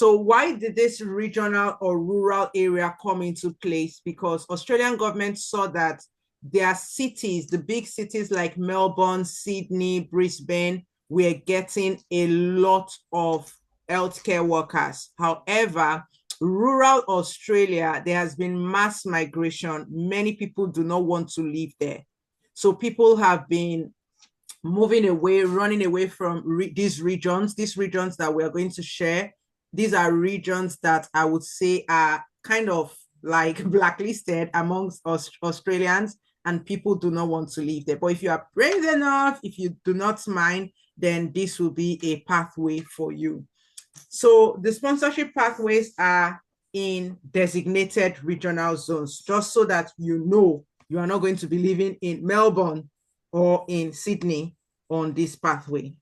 So why did this regional or rural area come into place? Because Australian government saw that their cities, the big cities like Melbourne, Sydney, Brisbane, were getting a lot of healthcare workers. However, rural Australia, there has been mass migration. Many people do not want to live there. So people have been moving away, running away from these regions that we're going to share. These are regions that I would say are kind of like blacklisted amongst Australians, and people do not want to live there. But if you are brave enough, if you do not mind, then this will be a pathway for you. So the sponsorship pathways are in designated regional zones, just so that you know you are not going to be living in Melbourne or in Sydney on this pathway.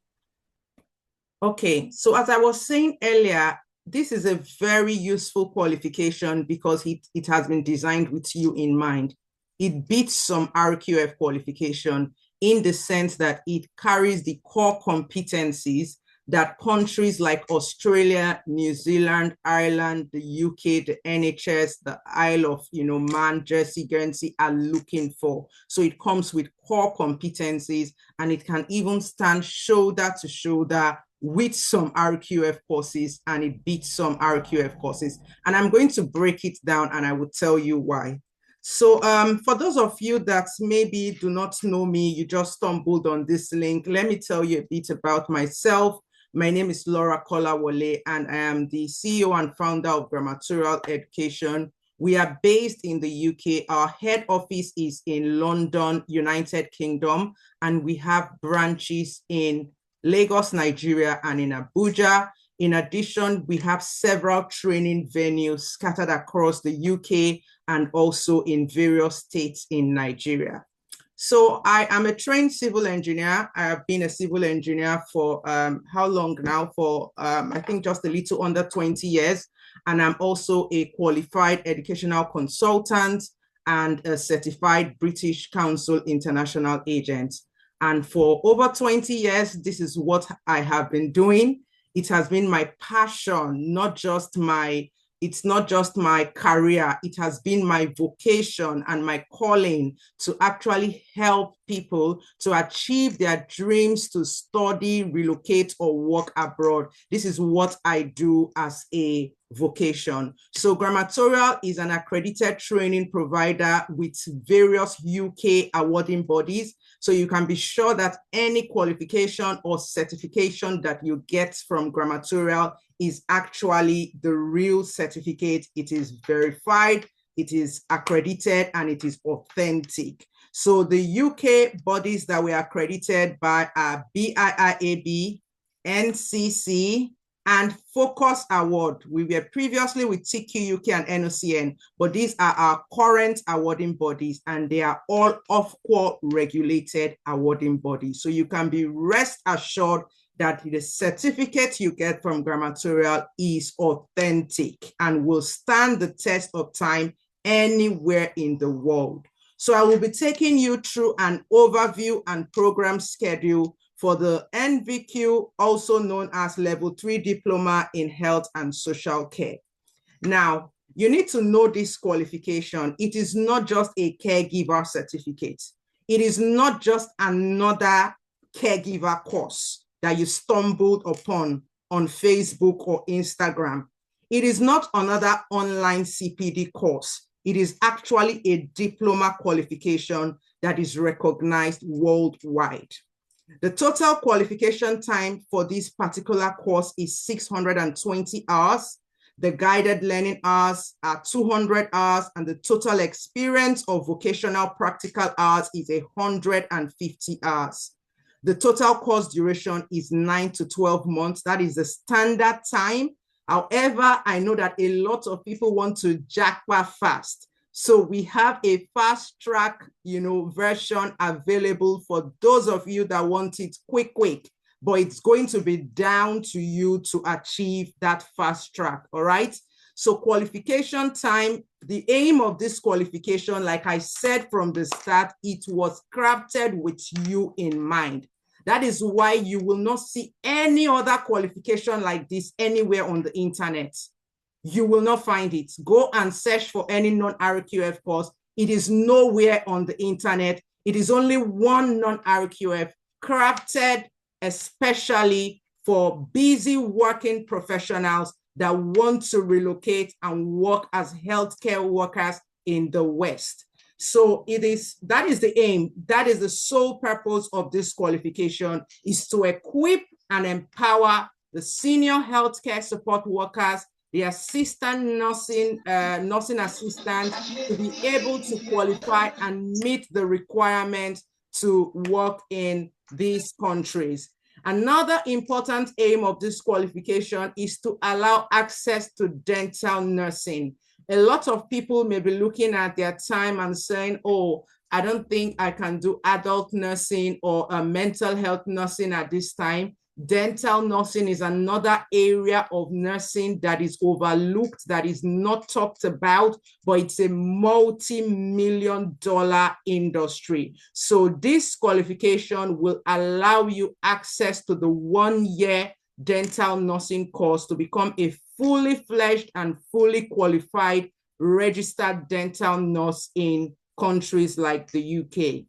Okay, so as I was saying earlier, this is a very useful qualification because it has been designed with you in mind. It beats some RQF qualification in the sense that it carries the core competencies that countries like Australia, New Zealand, Ireland, the UK, the NHS, the Isle of Man, Jersey, Guernsey are looking for. So it comes with core competencies, and it can even stand shoulder to shoulder with some RQF courses, and it beats some RQF courses. And I'm going to break it down, and I will tell you why. So for those of you that maybe do not know me, you just stumbled on this link, let me tell you a bit about myself. My name is Laura Kolawole, and I am the CEO and founder of Grammartorial Education. We are based in the UK. Our head office is in London, United Kingdom, and we have branches in Lagos, Nigeria, and in Abuja. In addition, we have several training venues scattered across the UK and also in various states in Nigeria. So I am a trained civil engineer. I have been a civil engineer for how long now? For I think just a little under 20 years. And I'm also a qualified educational consultant and a certified British Council international agent. And for over 20 years, this is what I have been doing. It has been my passion, it's not just my career, it has been my vocation and my calling to actually help people to achieve their dreams to study, relocate, or work abroad. This is what I do as a vocation. So Grammartorial is an accredited training provider with various UK awarding bodies. So you can be sure that any qualification or certification that you get from Grammartorial is actually the real certificate. It is verified, it is accredited, and it is authentic. So the UK bodies that were accredited by are BIIAB, NCC, and Focus Award. We were previously with TQ UK and NOCN, but these are our current awarding bodies, and they are all Ofqual regulated awarding bodies. So you can be rest assured that the certificate you get from Grammartorial is authentic and will stand the test of time anywhere in the world. So I will be taking you through an overview and program schedule for the NVQ, also known as Level 3 Diploma in Health and Social Care. Now, you need to know this qualification. It is not just a caregiver certificate. It is not just another caregiver course that you stumbled upon on Facebook or Instagram. It is not another online CPD course. It is actually a diploma qualification that is recognized worldwide. The total qualification time for this particular course is 620 hours. The guided learning hours are 200 hours, and the total experience of vocational practical hours is 150 hours. The total course duration is 9 to 12 months. That is the standard time. However, I know that a lot of people want to jackpot fast. So we have a fast track, version available for those of you that want it quick, but it's going to be down to you to achieve that fast track, all right? So qualification time, the aim of this qualification, like I said from the start, it was crafted with you in mind. That is why you will not see any other qualification like this anywhere on the internet. You will not find it. Go and search for any non-RQF course. It is nowhere on the internet. It is only one non-RQF crafted especially for busy working professionals that want to relocate and work as healthcare workers in the West. So that is the aim. That is the sole purpose of this qualification, is to equip and empower the senior healthcare support workers, the assistant nursing assistants, to be able to qualify and meet the requirement to work in these countries. Another important aim of this qualification is to allow access to dental nursing. A lot of people may be looking at their time and saying, oh, I don't think I can do adult nursing or mental health nursing at this time. Dental nursing is another area of nursing that is overlooked, that is not talked about, but it's a multi-million-dollar industry. So this qualification will allow you access to the 1-year dental nursing course to become a fully fledged and fully qualified registered dental nurse in countries like the UK.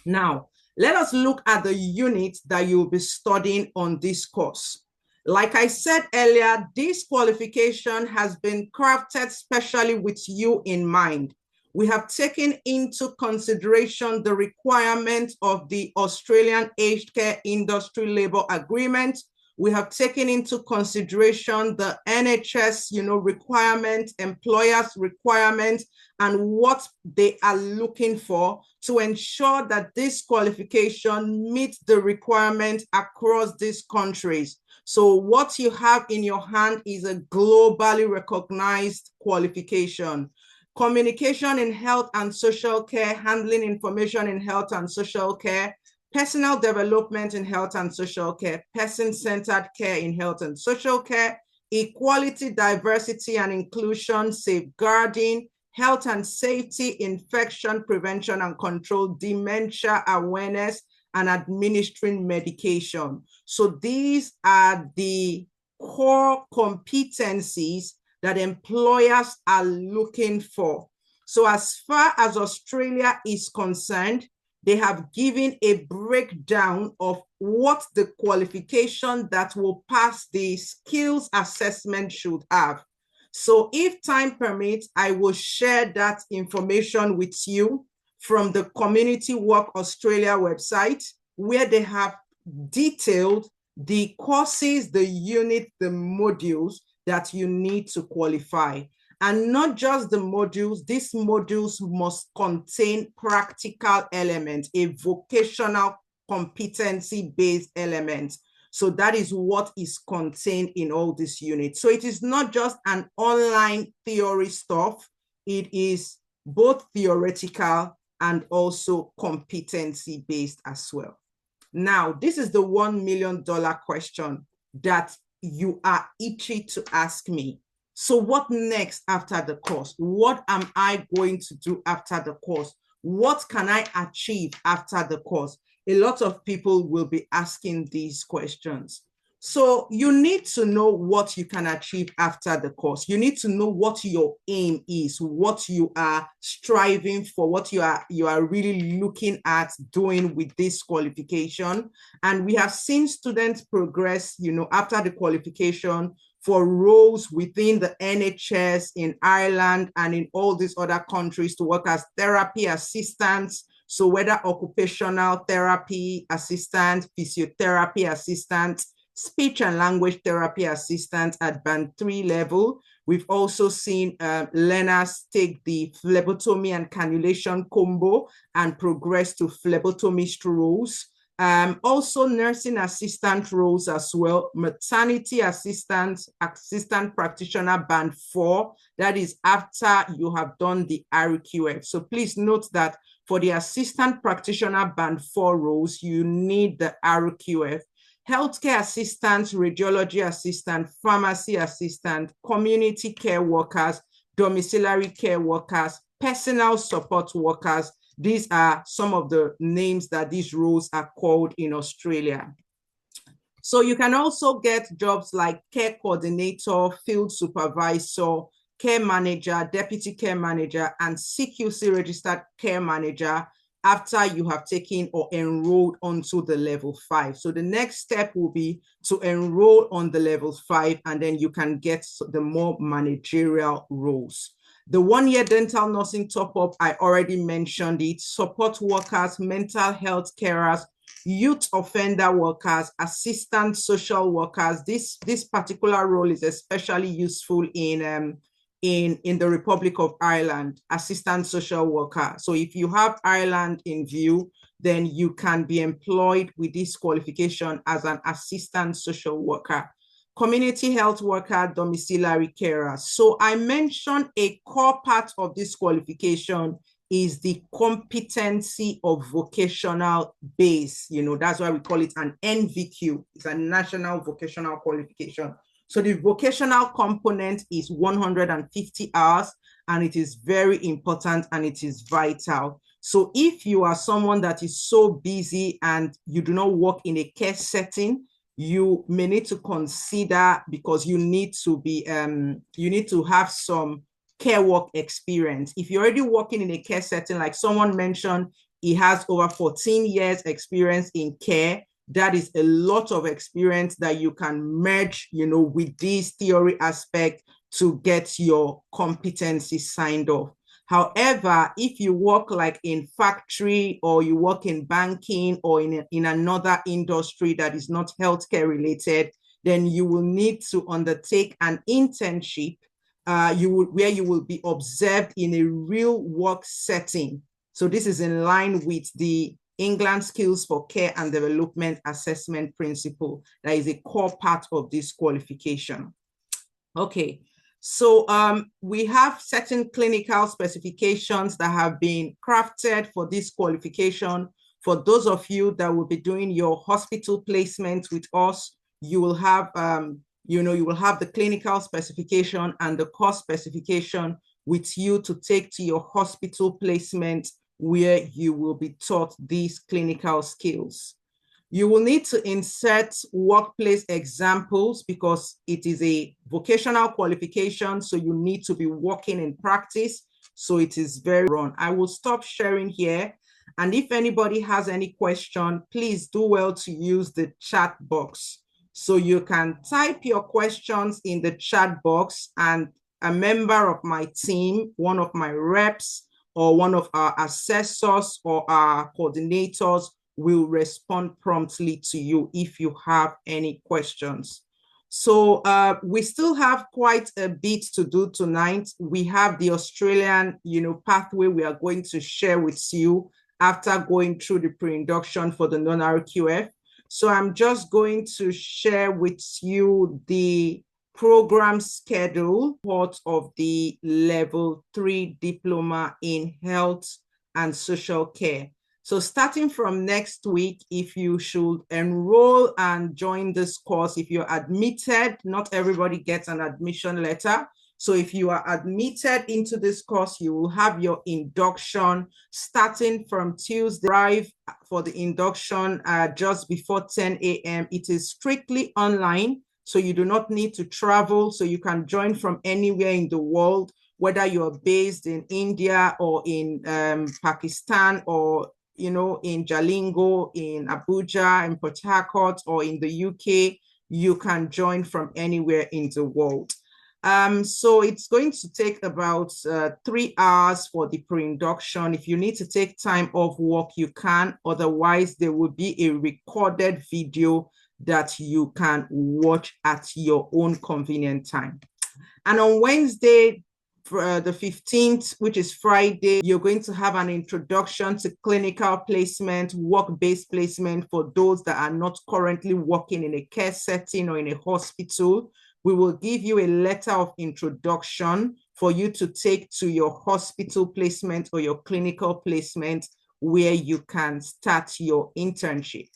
Now, let us look at the unit that you'll be studying on this course. Like I said earlier, this qualification has been crafted specially with you in mind. We have taken into consideration the requirement of the Australian Aged Care Industry Labour Agreement. We have taken into consideration the NHS, requirements, employers' requirements, and what they are looking for to ensure that this qualification meets the requirements across these countries. So what you have in your hand is a globally recognized qualification. Communication in health and social care, handling information in health and social care, personal development in health and social care, person-centered care in health and social care, equality, diversity and inclusion, safeguarding, health and safety, infection prevention and control, dementia awareness, and administering medication. So these are the core competencies that employers are looking for. So as far as Australia is concerned, they have given a breakdown of what the qualification that will pass the skills assessment should have. So if time permits, I will share that information with you from the Community Work Australia website, where they have detailed the courses, the unit, the modules that you need to qualify. And not just the modules, these modules must contain practical elements, a vocational competency-based element. So that is what is contained in all these units. So it is not just an online theory stuff. It is both theoretical and also competency-based as well. Now, this is the $1 million question that you are itchy to ask me. So what next after the course? What am I going to do after the course? What can I achieve after the course? A lot of people will be asking these questions. So you need to know what you can achieve after the course. You need to know what your aim is, what you are striving for, what you are really looking at doing with this qualification. And we have seen students progress, after the qualification for roles within the NHS in Ireland and in all these other countries to work as therapy assistants. So whether occupational therapy assistant, physiotherapy assistant, speech and language therapy assistant at band 3 level. We've also seen learners take the phlebotomy and cannulation combo and progress to phlebotomist roles. Also nursing assistant roles as well, maternity assistant practitioner band 4, that is after you have done the RQF. So please note that for the assistant practitioner band 4 roles, you need the RQF. Healthcare assistant, radiology assistant, pharmacy assistant, community care workers, domiciliary care workers, personal support workers, These are some of the names that these roles are called in Australia. So you can also get jobs like care coordinator, field supervisor, care manager, deputy care manager, and CQC registered care manager after you have taken or enrolled onto the level 5. So the next step will be to enroll on the level 5, and then you can get the more managerial roles. The 1-year dental nursing top-up, I already mentioned it. Support workers, mental health carers, youth offender workers, assistant social workers. This particular role is especially useful in the Republic of Ireland, assistant social worker. So if you have Ireland in view, then you can be employed with this qualification as an assistant social worker. Community health worker, domiciliary carer. So I mentioned a core part of this qualification is the competency of vocational base. That's why we call it an NVQ. It's a national vocational qualification. So the vocational component is 150 hours, and it is very important and it is vital. So if you are someone that is so busy and you do not work in a care setting, you may need to consider, because you need to have some care work experience. If you're already working in a care setting, like someone mentioned, he has over 14 years experience in care. That is a lot of experience that you can merge, with this theory aspect to get your competency signed off. However, if you work like in factory, or you work in banking, or in another industry that is not healthcare related, then you will need to undertake an internship where you will be observed in a real work setting. So this is in line with the England Skills for Care and Development Assessment Principle. That is a core part of this qualification. Okay, so we have certain clinical specifications that have been crafted for this qualification. For those of you that will be doing your hospital placement with us, you will have the clinical specification and the course specification with you to take to your hospital placement, where you will be taught these clinical skills. You will need to insert workplace examples because it is a vocational qualification, so you need to be working in practice. So it is very wrong. I will stop sharing here. And if anybody has any question, please do well to use the chat box. So you can type your questions in the chat box, and a member of my team, one of my reps, or one of our assessors or our coordinators will respond promptly to you if you have any questions. So we still have quite a bit to do tonight. We have the Australian, pathway we are going to share with you after going through the pre-induction for the non-RQF. So I'm just going to share with you the program schedule part of the level 3 diploma in health and social care. So starting from next week, if you should enroll and join this course, if you're admitted, not everybody gets an admission letter. So if you are admitted into this course, you will have your induction starting from Tuesday. Arrive for the induction just before 10 a.m. It is strictly online, so you do not need to travel. So you can join from anywhere in the world, whether you're based in India or in Pakistan, or in Jalingo, in Abuja, in Port Harcourt, or in the UK. You can join from anywhere in the world. So it's going to take about 3 hours for the pre-induction. If you need to take time off work, you can. Otherwise, there will be a recorded video that you can watch at your own convenient time. And on Wednesday, the 15th, which is Friday, you're going to have an introduction to clinical placement, work-based placement for those that are not currently working in a care setting or in a hospital. We will give you a letter of introduction for you to take to your hospital placement or your clinical placement, where you can start your internship.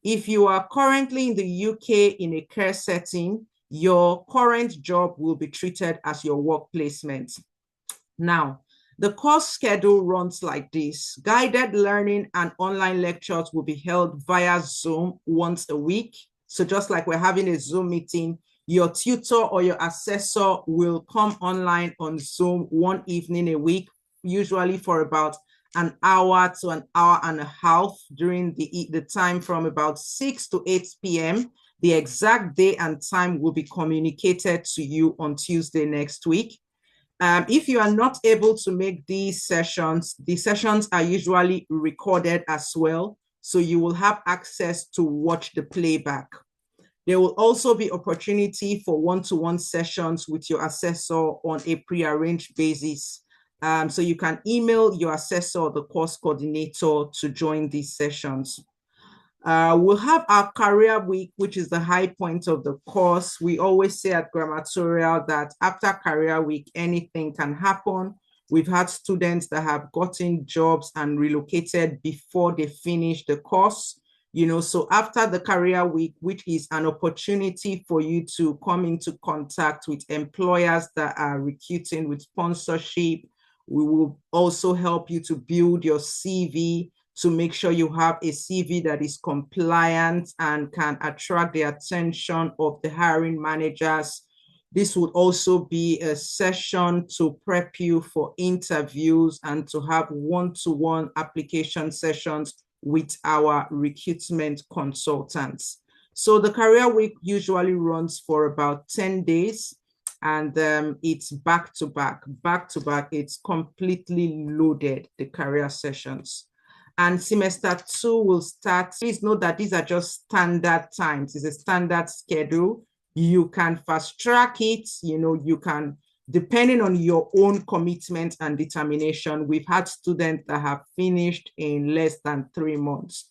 If you are currently in the UK in a care setting, your current job will be treated as your work placement. Now, The course schedule runs like this. Guided learning and online lectures will be held via Zoom once a week. So just like we're having a Zoom meeting, your tutor or your assessor will come online on Zoom one evening a week, usually for about an hour to an hour and a half during the time from about 6 to 8 p.m. The exact day and time will be communicated to you on Tuesday next week. If you are not able to make these sessions, the sessions are usually recorded as well, so you will have access to watch the playback. There will also be opportunity for one-to-one sessions with your assessor on a prearranged basis. So you can email your assessor or the course coordinator to join these sessions. We'll have our career week, which is the high point of the course. We always say at Grammartorial that after career week, anything can happen. We've had students that have gotten jobs and relocated before they finish the course. So after the career week, which is an opportunity for you to come into contact with employers that are recruiting with sponsorship, we will also help you to build your CV to make sure you have a CV that is compliant and can attract the attention of the hiring managers. This would also be a session to prep you for interviews and to have one-to-one application sessions with our recruitment consultants. So the career week usually runs for about 10 days. And it's back to back. It's completely loaded, the career sessions. And semester 2 will start. Please note that these are just standard times. It's a standard schedule. You can fast track it. You can, depending on your own commitment and determination. We've had students that have finished in less than 3 months.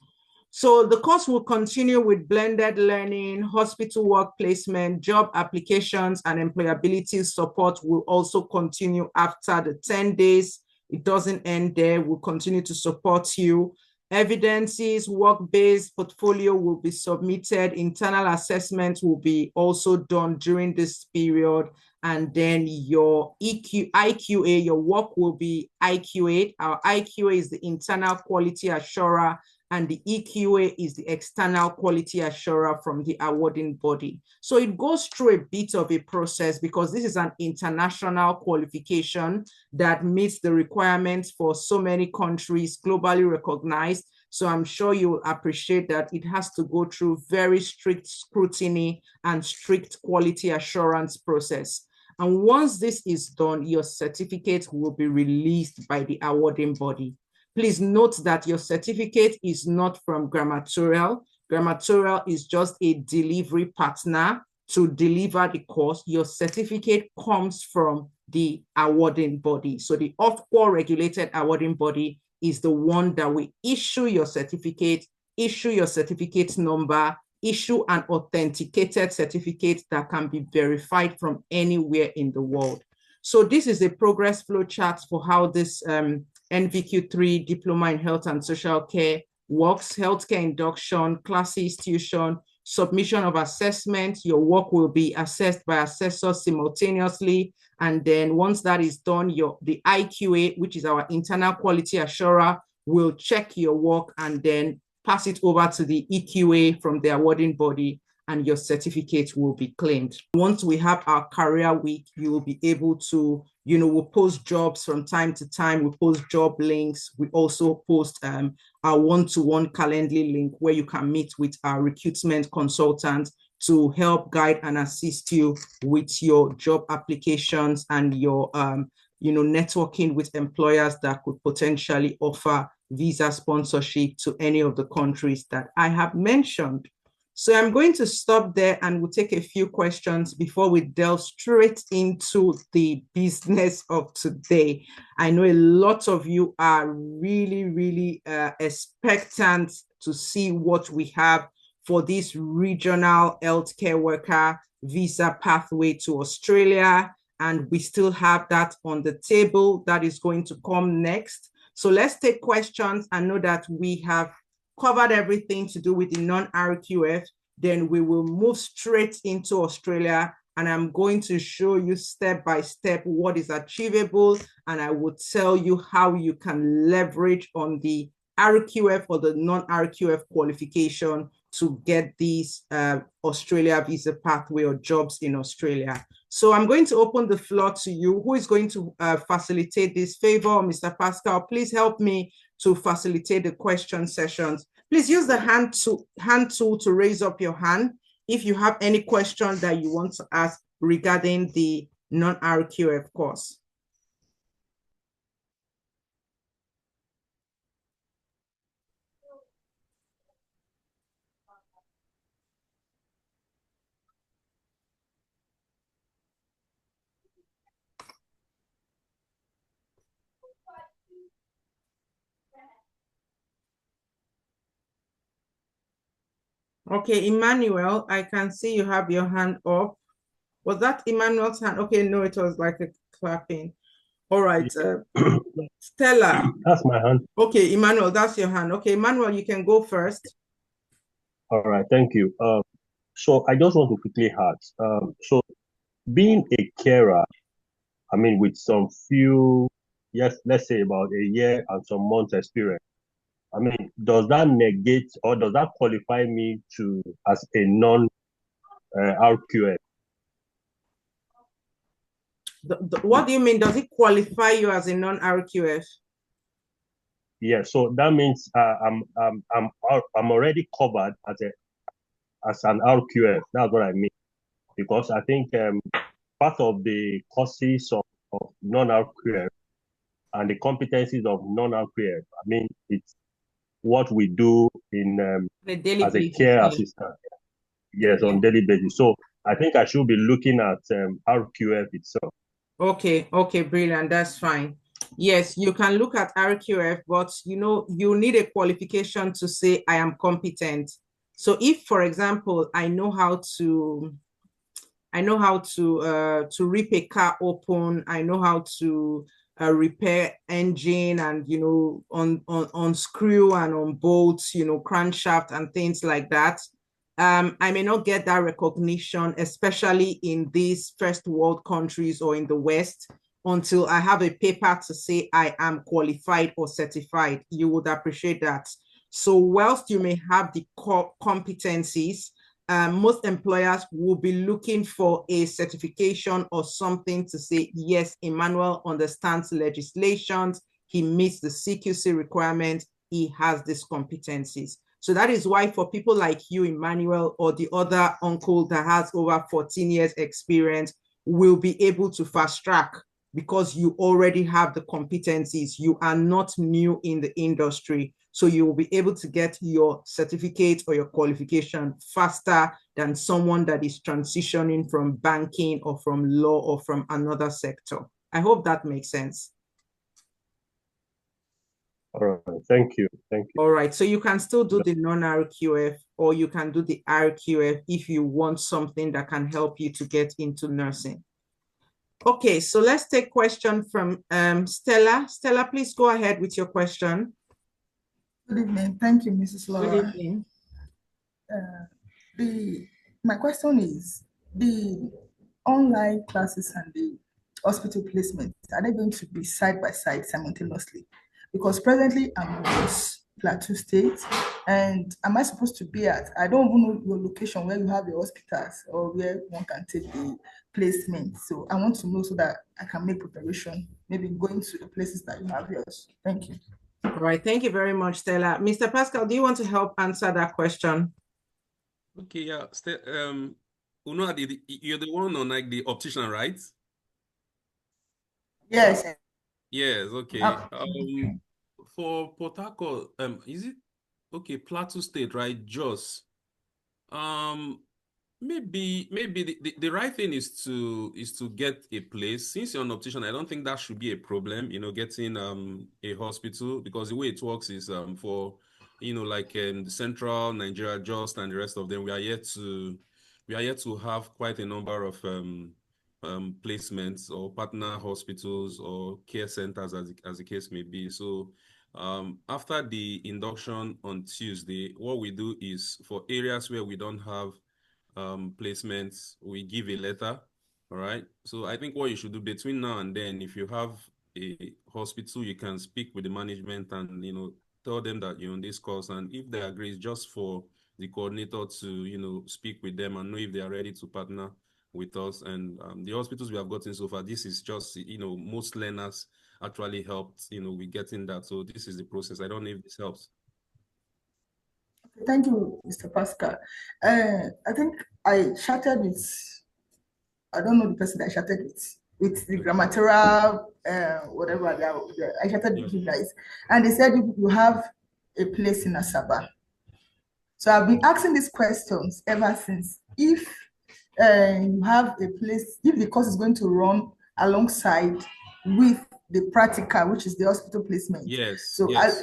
So the course will continue with blended learning, hospital work placement, job applications, and employability support will also continue after the 10 days. It doesn't end there. We'll continue to support you. Evidences, work-based portfolio will be submitted. Internal assessments will be also done during this period. And then your IQA, your work will be IQA. Our IQA is the internal quality assurer, and the EQA is the external quality assurer from the awarding body. So it goes through a bit of a process because this is an international qualification that meets the requirements for so many countries, globally recognized. So I'm sure you will appreciate that it has to go through very strict scrutiny and strict quality assurance process. And once this is done, your certificate will be released by the awarding body. Please note that your certificate is not from Grammartorial. Grammartorial is just a delivery partner to deliver the course. Your certificate comes from the awarding body. So the OFQA regulated awarding body is the one that will issue your certificate number, issue an authenticated certificate that can be verified from anywhere in the world. So this is a progress flow chart for how this NVQ3 Diploma in Health and Social Care works. Healthcare induction, class institution, submission of assessment. Your work will be assessed by assessors simultaneously. And then once that is done, the IQA, which is our internal quality assurer, will check your work and then pass it over to the EQA from the awarding body, and your certificate will be claimed. Once we have our career week, you will be able to, we'll post jobs from time to time. We post job links. We also post our one-to-one Calendly link where you can meet with our recruitment consultant to help guide and assist you with your job applications and your, networking with employers that could potentially offer visa sponsorship to any of the countries that I have mentioned. So I'm going to stop there and we'll take a few questions before we delve straight into the business of today. I know a lot of you are really, really expectant to see what we have for this regional healthcare worker visa pathway to Australia. And we still have that on the table that is going to come next. So let's take questions and know that we have covered everything to do with the non-RQF, then we will move straight into Australia and I'm going to show you step by step what is achievable, and I will tell you how you can leverage on the RQF or the non-RQF qualification to get these Australia visa pathway or jobs in Australia. So I'm going to open the floor to you. Who is going to facilitate this favor? Mr. Pascal, please help me to facilitate the question sessions. Please use the hand tool to raise up your hand if you have any question that you want to ask regarding the non-RQF course. Okay, Emmanuel, I can see you have your hand up. Was that Emmanuel's hand? Okay, no, it was like a clapping. All right, Stella. That's my hand. Okay, Emmanuel, that's your hand. Okay, Emmanuel, you can go first. All right, thank you. So I just want to quickly ask. So being a carer, I mean, with some few, yes, let's say about a year and some months experience, I mean, does that negate or does that qualify me to as a non RQF? What do you mean? Does it qualify you as a non-RQF? Yeah, so that means I'm already covered as an RQF. That's what I mean. Because I think part of the courses of non-RQF and the competencies of non-RQF, I mean, it's what we do in The daily as a basis. care Yeah. assistant. Yes, Yeah. on daily basis. So I think I should be looking at RQF itself. Okay, okay, brilliant. That's fine. Yes, you can look at RQF, but you need a qualification to say I am competent. So if, for example, I know how to rip a car open, I know how to repair engine and unscrew and unbolt, crankshaft and things like that. I may not get that recognition, especially in these first world countries or in the West, until I have a paper to say I am qualified or certified. You would appreciate that. So whilst you may have the core competencies, most employers will be looking for a certification or something to say, yes, Emmanuel understands legislations, he meets the CQC requirement, he has these competencies. So that is why for people like you, Emmanuel, or the other uncle that has over 14 years experience, will be able to fast track because you already have the competencies. You are not new in the industry. So you will be able to get your certificate or your qualification faster than someone that is transitioning from banking or from law or from another sector. I hope that makes sense. All right, thank you. Thank you. All right, so you can still do the non-RQF or you can do the RQF if you want something that can help you to get into nursing. Okay, so let's take question from Stella. Stella, please go ahead with your question. Good evening. Thank you, Mrs. Laura. Good evening. My question is, the online classes and the hospital placement, are they going to be side by side simultaneously? Because presently I'm in Plateau State, and am I supposed to be at, I don't even know your location where you have your hospitals or where one can take the placement. So I want to know so that I can make preparation, maybe going to the places that you have yours. Thank you. All right, thank you very much, Stella. Mr. Pascal, do you want to help answer that question? Okay, yeah. Uno, you're the one on like the optician, right? Yes. Yes, okay. For Port Harcourt, is it okay, Plateau State, right? Jos. Maybe the right thing is to get a place. Since you're an optician, I don't think that should be a problem, getting a hospital, because the way it works is for like in the central Nigeria, Just and the rest of them, we are yet to have quite a number of placements or partner hospitals or care centers as the case may be. So after the induction on Tuesday, what we do is for areas where we don't have placements, we give a letter. All right. So I think what you should do between now and then, if you have a hospital, you can speak with the management and, tell them that you're on this course. And if they agree, it's just for the coordinator to, speak with them and know if they are ready to partner with us. And the hospitals we have gotten so far, this is just, most learners actually helped, with getting that. So this is the process. I don't know if this helps. Thank you, Mr. Pascal. I think I chatted with, I don't know the person that I chatted with the Grammartorial, whatever, I chatted with you guys, and they said you have a place in Asaba. So I've been asking these questions ever since. If you have a place, if the course is going to run alongside with the practical, which is the hospital placement. Yes. So, yes.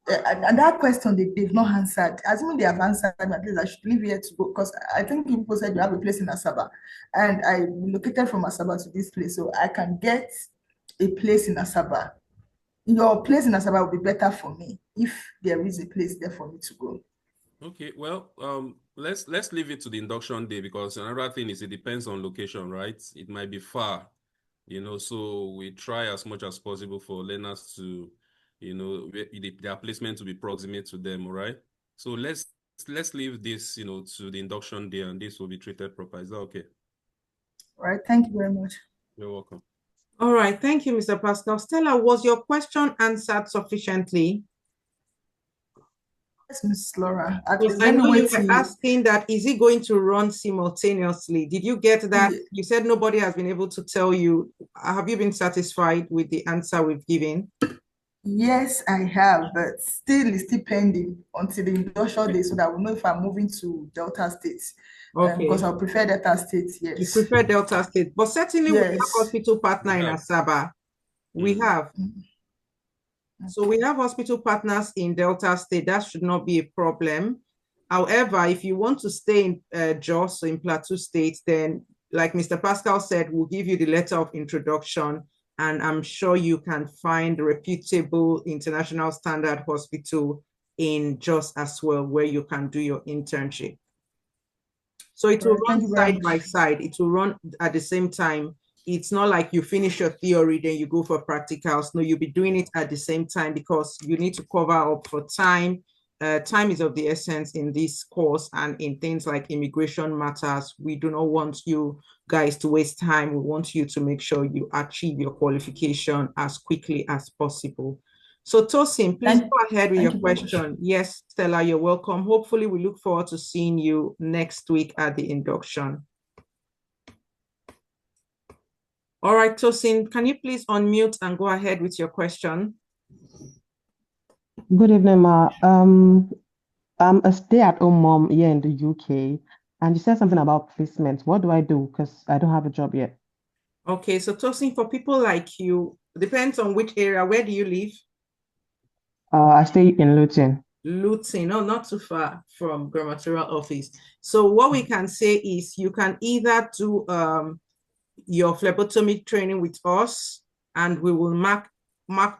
And that question they've not answered. Assuming they have answered, at least I should leave here to go, because I think people said you have a place in Asaba, and I relocated from Asaba to this place, so I can get a place in Asaba. Your place in Asaba will be better for me if there is a place there for me to go. Okay, well, let's leave it to the induction day, because another thing is it depends on location, right? It might be far, so we try as much as possible for learners to, their placement to be proximate to them, all right? So let's leave this, to the induction day, and this will be treated proper. Is that okay? All right, thank you very much. You're welcome. All right, thank you, Mr. Pascal. Stella, was your question answered sufficiently? Yes, Ms. Laura. Because I know you were asking that, is it going to run simultaneously? Did you get that? You said nobody has been able to tell you. Have you been satisfied with the answer we've given? Yes, I have, but it's still pending until the induction day, so that we'll know if I'm moving to Delta State. Okay. Because I prefer Delta State, yes. You prefer Delta State, but certainly yes. We have hospital partner in Asaba. We have. So we have hospital partners in Delta State. That should not be a problem. However, if you want to stay in Jos, so in Plateau State, then like Mr. Pascal said, we'll give you the letter of introduction, and I'm sure you can find a reputable international standard hospital in Jos as well, where you can do your internship. So it will run side by side. It will run at the same time. It's not like you finish your theory, then you go for practicals. No, you'll be doing it at the same time, because you need to cover up for time. Time is of the essence in this course, and in things like immigration matters. We do not want you guys to waste time. We want you to make sure you achieve your qualification as quickly as possible. So Tosin, please go ahead with your question. Yes, Stella, you're welcome. Hopefully we look forward to seeing you next week at the induction. All right, Tosin, can you please unmute and go ahead with your question? Good evening, Ma. I'm a stay-at-home mom here in the UK, and you said something about placement. What do I do? Because I don't have a job yet. Okay, so Tosin, for people like you, depends on which area. Where do you live? I stay in Luton. Luton, no, not too far from Grammartorial office. So what we can say is you can either do your phlebotomy training with us, and we will mark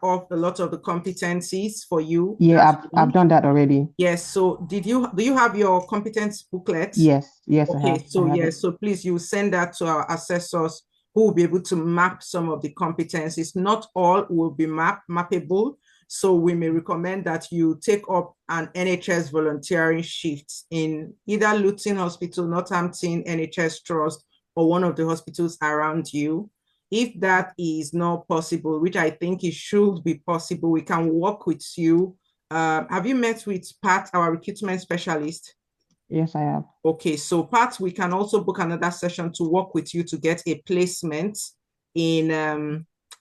off a lot of the competencies for you. Yeah, I've done that already. Yes. So do you have your competence booklet? Yes, okay, I have. So yes, so please, you send that to our assessors, who will be able to map some of the competencies. Not all will be mappable. So we may recommend that you take up an NHS volunteering shift in either Luton Hospital, Northampton NHS Trust, or one of the hospitals around you. If that is not possible, which I think it should be possible, we can work with you. Have you met with Pat, our recruitment specialist? Yes, I have. Okay, so Pat, we can also book another session to work with you to get a placement in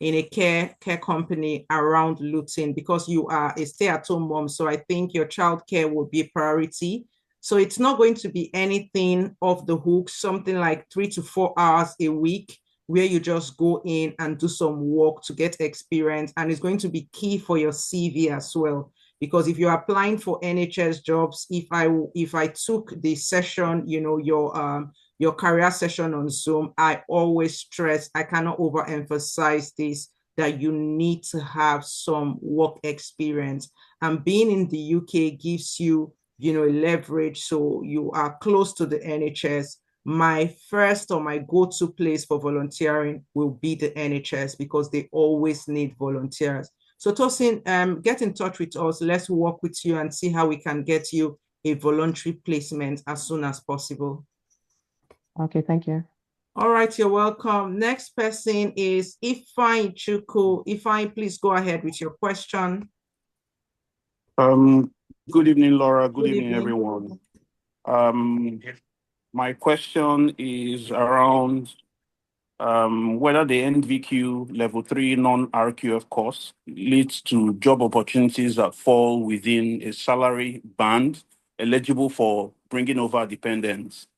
a care company around Luton, because you are a stay-at-home mom. So I think your childcare will be a priority. So it's not going to be anything off the hook, something like 3 to 4 hours a week, where you just go in and do some work to get experience. And it's going to be key for your CV as well. Because if you're applying for NHS jobs, if I took the session, your career session on Zoom, I always stress, I cannot overemphasize this, that you need to have some work experience. And being in the UK gives you leverage. So you are close to the NHS. My first or my go-to place for volunteering will be the NHS because they always need volunteers. So Tosin, get in touch with us. Let's work with you and see how we can get you a voluntary placement as soon as possible. Okay, thank you. All right, you're welcome. Next person is Ifeanyi Chukwu. Ifeanyi, please go ahead with your question. Good evening, Laura. Good Good evening, evening. everyone. My question is around whether the NVQ level 3 non-RQF course leads to job opportunities that fall within a salary band eligible for bringing over dependents.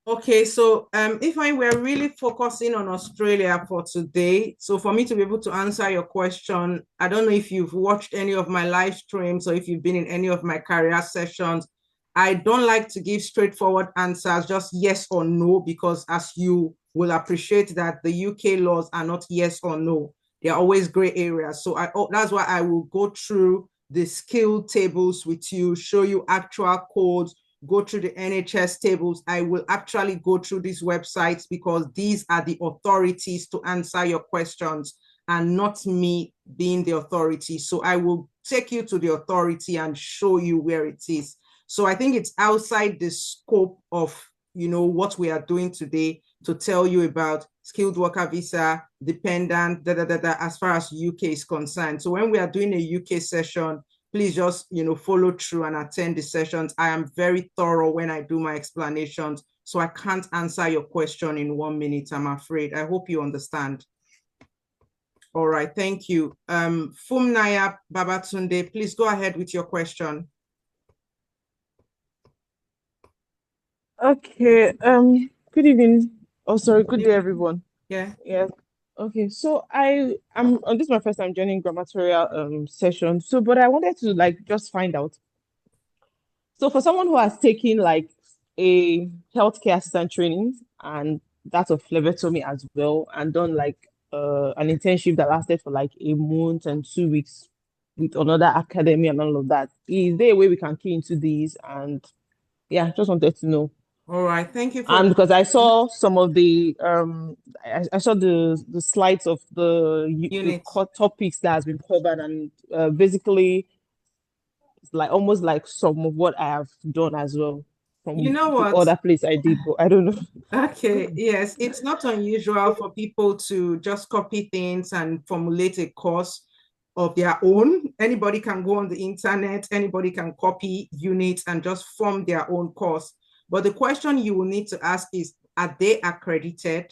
Okay, so if we're really focusing on Australia for today, so for me to be able to answer your question, I don't know if you've watched any of my live streams or if you've been in any of my career sessions. I don't like to give straightforward answers, just yes or no, because as you will appreciate that the UK laws are not yes or no. They're always gray areas. So that's why I will go through the skill tables with you, show you actual codes, go through the NHS tables. I will actually go through these websites because these are the authorities to answer your questions and not me being the authority. So I will take you to the authority and show you where it is. So I think it's outside the scope of, what we are doing today to tell you about skilled worker visa, dependent, as far as UK is concerned. So when we are doing a UK session, please just, follow through and attend the sessions. I am very thorough when I do my explanations, so I can't answer your question in 1 minute, I'm afraid. I hope you understand. All right, thank you. Fumnaya Babatunde, please go ahead with your question. Okay, good evening. Oh, sorry, good day, everyone. Yeah. Okay, so this is my first time joining Grammartorial session. So, but I wanted to just find out. So, for someone who has taken a healthcare assistant training and that of phlebotomy as well, and done an internship that lasted for a month and 2 weeks with another academy and all of that, is there a way we can key into these? And yeah, just wanted to know. All right, thank you for And because I saw some of the I saw the slides of the topics that has been covered, and basically it's almost like some of what I have done as well from the other place I did, but I don't know. Okay, yes, it's not unusual for people to just copy things and formulate a course of their own. Anybody can go on the internet, anybody can copy units and just form their own course. But the question you will need to ask is, are they accredited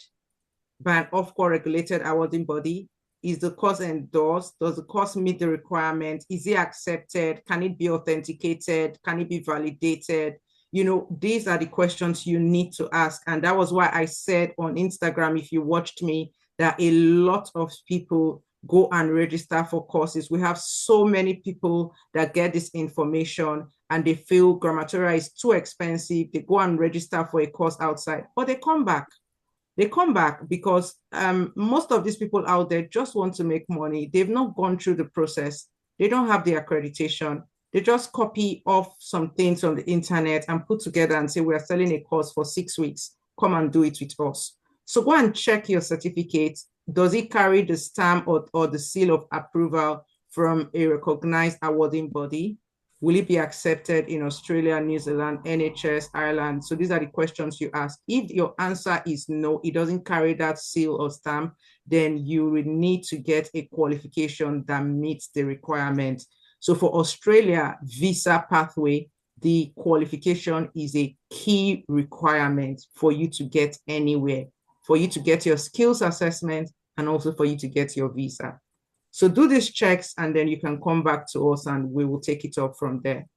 by an Ofqual regulated awarding body? Is the course endorsed? Does the course meet the requirement? Is it accepted? Can it be authenticated? Can it be validated? These are the questions you need to ask. And that was why I said on Instagram, if you watched me, that a lot of people go and register for courses. We have so many people that get this information and they feel Grammartorial is too expensive. They go and register for a course outside, but they come back. They come back because most of these people out there just want to make money. They've not gone through the process. They don't have the accreditation. They just copy off some things on the internet and put together and say, we are selling a course for 6 weeks. Come and do it with us. So go and check your certificate. Does it carry the stamp or the seal of approval from a recognized awarding body? Will it be accepted in Australia, New Zealand, NHS, Ireland? So these are the questions you ask. If your answer is no, it doesn't carry that seal or stamp, then you will need to get a qualification that meets the requirement. So for Australia visa pathway, the qualification is a key requirement for you to get anywhere, for you to get your skills assessment, and also for you to get your visa. So do these checks and then you can come back to us and we will take it up from there.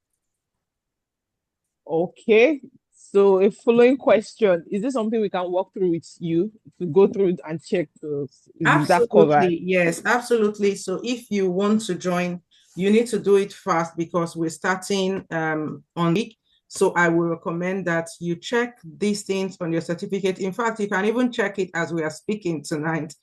Okay. So a following question, is this something we can walk through with you to go through and check that cover? Yes, absolutely. So if you want to join, you need to do it fast because we're starting on week. So I will recommend that you check these things on your certificate. In fact, you can even check it as we are speaking tonight.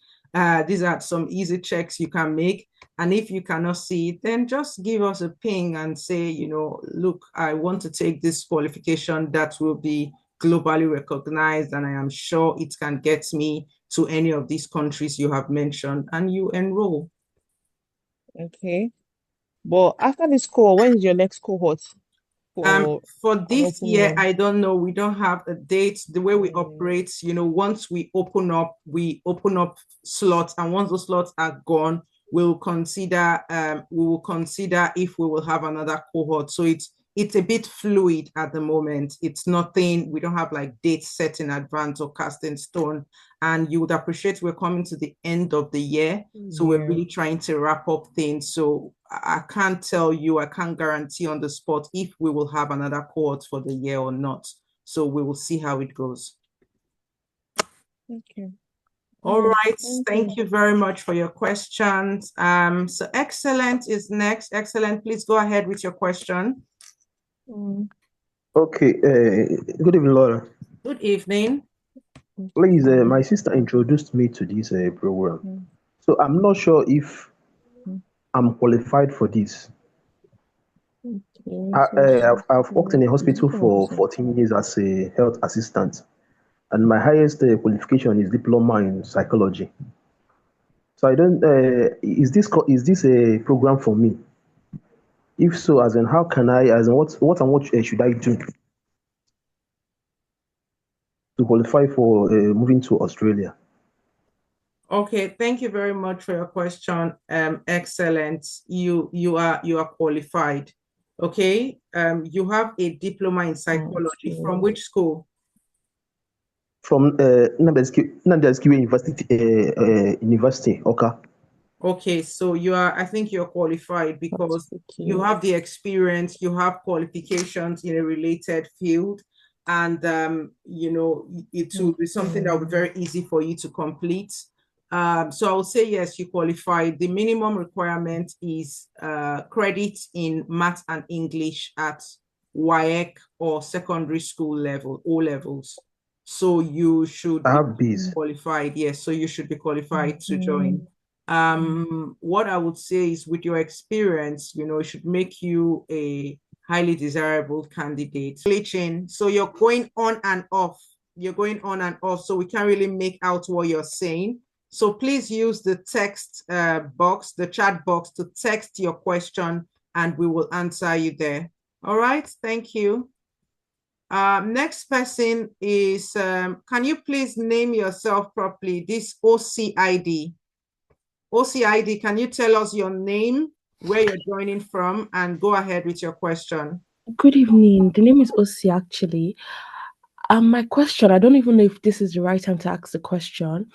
These are some easy checks you can make. And if you cannot see it, then just give us a ping and say, look, I want to take this qualification that will be globally recognized, and I am sure it can get me to any of these countries you have mentioned, and you enroll. Okay. But after this cohort, when is your next cohort? For this year, one? I don't know. We don't have a date. The way we operate, once we open up slots, and once those slots are gone, we'll consider if we will have another cohort. So it's a bit fluid at the moment. It's nothing, we don't have like dates set in advance or cast in stone. And you would appreciate we're coming to the end of the year. So we're really trying to wrap up things. So I can't tell you, I can't guarantee on the spot if we will have another cohort for the year or not. So we will see how it goes. Okay. All right. Thank you very much for your questions. So Excellent is next. Excellent. Please go ahead with your question. Okay. Good evening, Laura. Good evening. Please, my sister introduced me to this program. So I'm not sure if I'm qualified for this. I've worked in a hospital for 14 years as a health assistant, and my highest qualification is diploma in psychology. So I don't. Is this a program for me? If so, as in how can I? As in what should I do to qualify for moving to Australia? Okay, thank you very much for your question. Excellent. You are qualified. Okay. You have a diploma in psychology. From which school? From Nandesky University. Okay. Okay, so I think you're qualified because you have the experience, you have qualifications in a related field, and it will be something that will be very easy for you to complete. So I will say yes, you qualify. The minimum requirement is credit in math and English at WAEC or secondary school level, O levels. So you should be qualified. Yes, so you should be qualified to join. What I would say is with your experience, it should make you a highly desirable candidate. Glitching. So you're going on and off. So we can't really make out what you're saying. So please use the text box, the chat box, to text your question and we will answer you there. All right, thank you. Next person is, can you please name yourself properly? This OCID. OCID, can you tell us your name, where you're joining from, and go ahead with your question? Good evening. The name is Osi actually. My question, I don't even know if this is the right time to ask the question.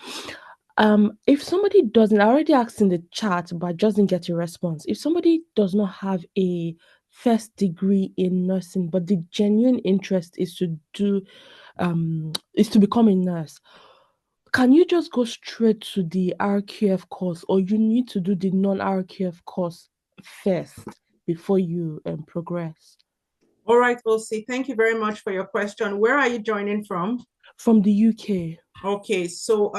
If somebody doesn't, I already asked in the chat, but just didn't get a response. If somebody does not have a first degree in nursing, but the genuine interest is to become a nurse, can you just go straight to the RQF course, or you need to do the non-RQF course first before you progress? All right, Osi, thank you very much for your question. Where are you joining from? From the UK. Okay, so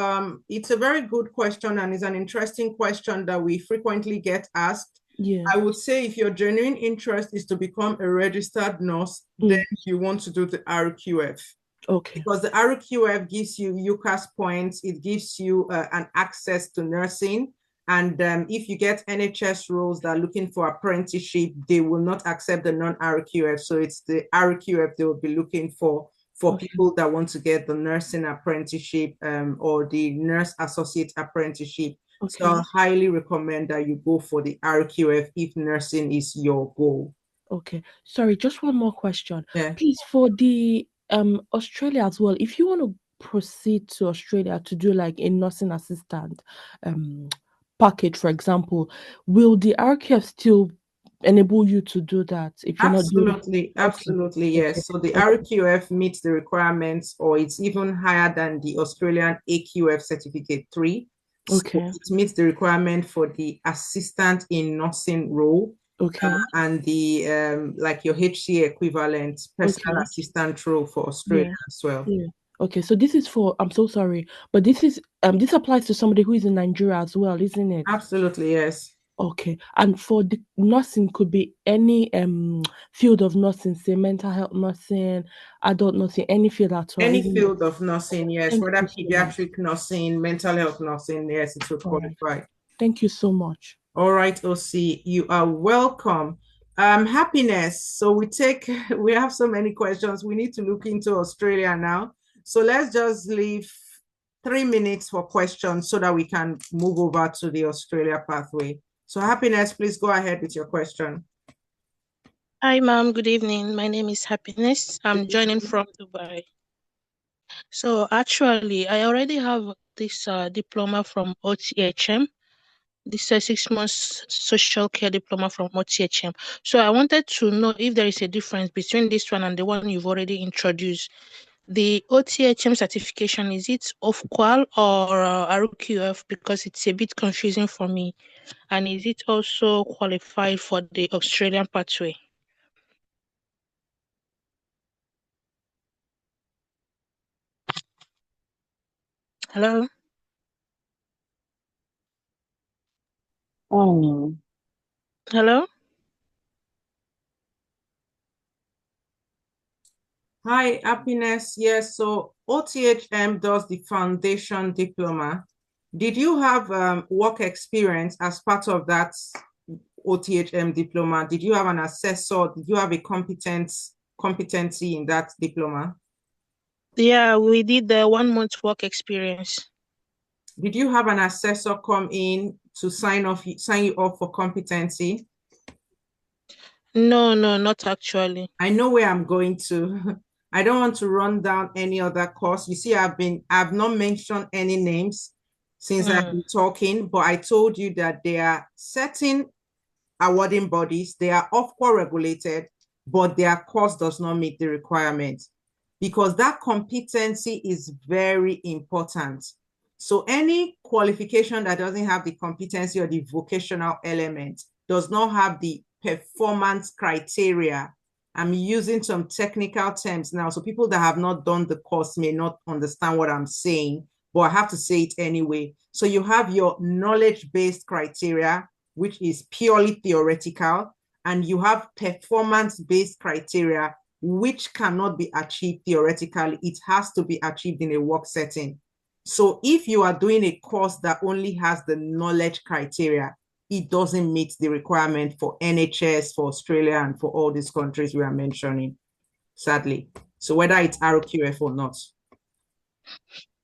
it's a very good question and it's an interesting question that we frequently get asked. Yeah. I would say if your genuine interest is to become a registered nurse, then you want to do the RQF. Okay. Because the RQF gives you UCAS points, it gives you an access to nursing. And if you get NHS roles that are looking for apprenticeship, they will not accept the non-RQF. So it's the RQF they will be looking for people that want to get the nursing apprenticeship or the nurse associate apprenticeship. Okay. So I highly recommend that you go for the RQF if nursing is your goal. Okay. Sorry, just one more question. Yeah. Please, for the Australia as well, if you want to proceed to Australia to do like a nursing assistant package, for example, will the RQF still enable you to do that if you're absolutely not absolutely yes. So the RQF meets the requirements, or it's even higher than the Australian AQF certificate 3. Okay. So it meets the requirement for the assistant in nursing role. Okay. And the like your HCA equivalent personal assistant role for Australia as well. Yeah. Okay, so this is for, I'm so sorry, but this is this applies to somebody who is in Nigeria as well, isn't it? Absolutely, yes. Okay. And for the nursing could be any field of nursing, say mental health nursing, adult nursing, any field at all. Any Even field of nursing, yes, thank whether you so much. pediatric nursing, mental health nursing, yes, it will All right. qualify. Thank you so much. All right, OC, you are welcome. Happiness. So we have so many questions. We need to look into Australia now. So let's just leave 3 minutes for questions so that we can move over to the Australia pathway. So Happiness, please go ahead with your question. Hi, ma'am. Good evening. My name is Happiness. I'm joining from Dubai. So actually, I already have this diploma from OTHM. This 6 months social care diploma from OTHM. So I wanted to know if there is a difference between this one and the one you've already introduced. The OTHM certification, is it of Qual or RQF? Because it's a bit confusing for me. And is it also qualified for the Australian pathway? Hello? Hello? Hi, Happiness. Yes, so OTHM does the foundation diploma. Did you have work experience as part of that OTHM diploma? Did you have an assessor? Did you have a competency in that diploma? Yeah, we did the 1 month work experience. Did you have an assessor come in to sign you up for competency? No, not actually. I know where I'm going to. I don't want to run down any other course. You see, I've not mentioned any names since I've been talking, but I told you that there are certain awarding bodies, they are Ofqual regulated, but their course does not meet the requirement because that competency is very important. So any qualification that doesn't have the competency or the vocational element does not have the performance criteria. I'm using some technical terms now, so people that have not done the course may not understand what I'm saying, but I have to say it anyway. So you have your knowledge-based criteria, which is purely theoretical, and you have performance-based criteria, which cannot be achieved theoretically. It has to be achieved in a work setting. So if you are doing a course that only has the knowledge criteria, it doesn't meet the requirement for NHS, for Australia, and for all these countries we are mentioning, sadly. So whether it's RQF or not.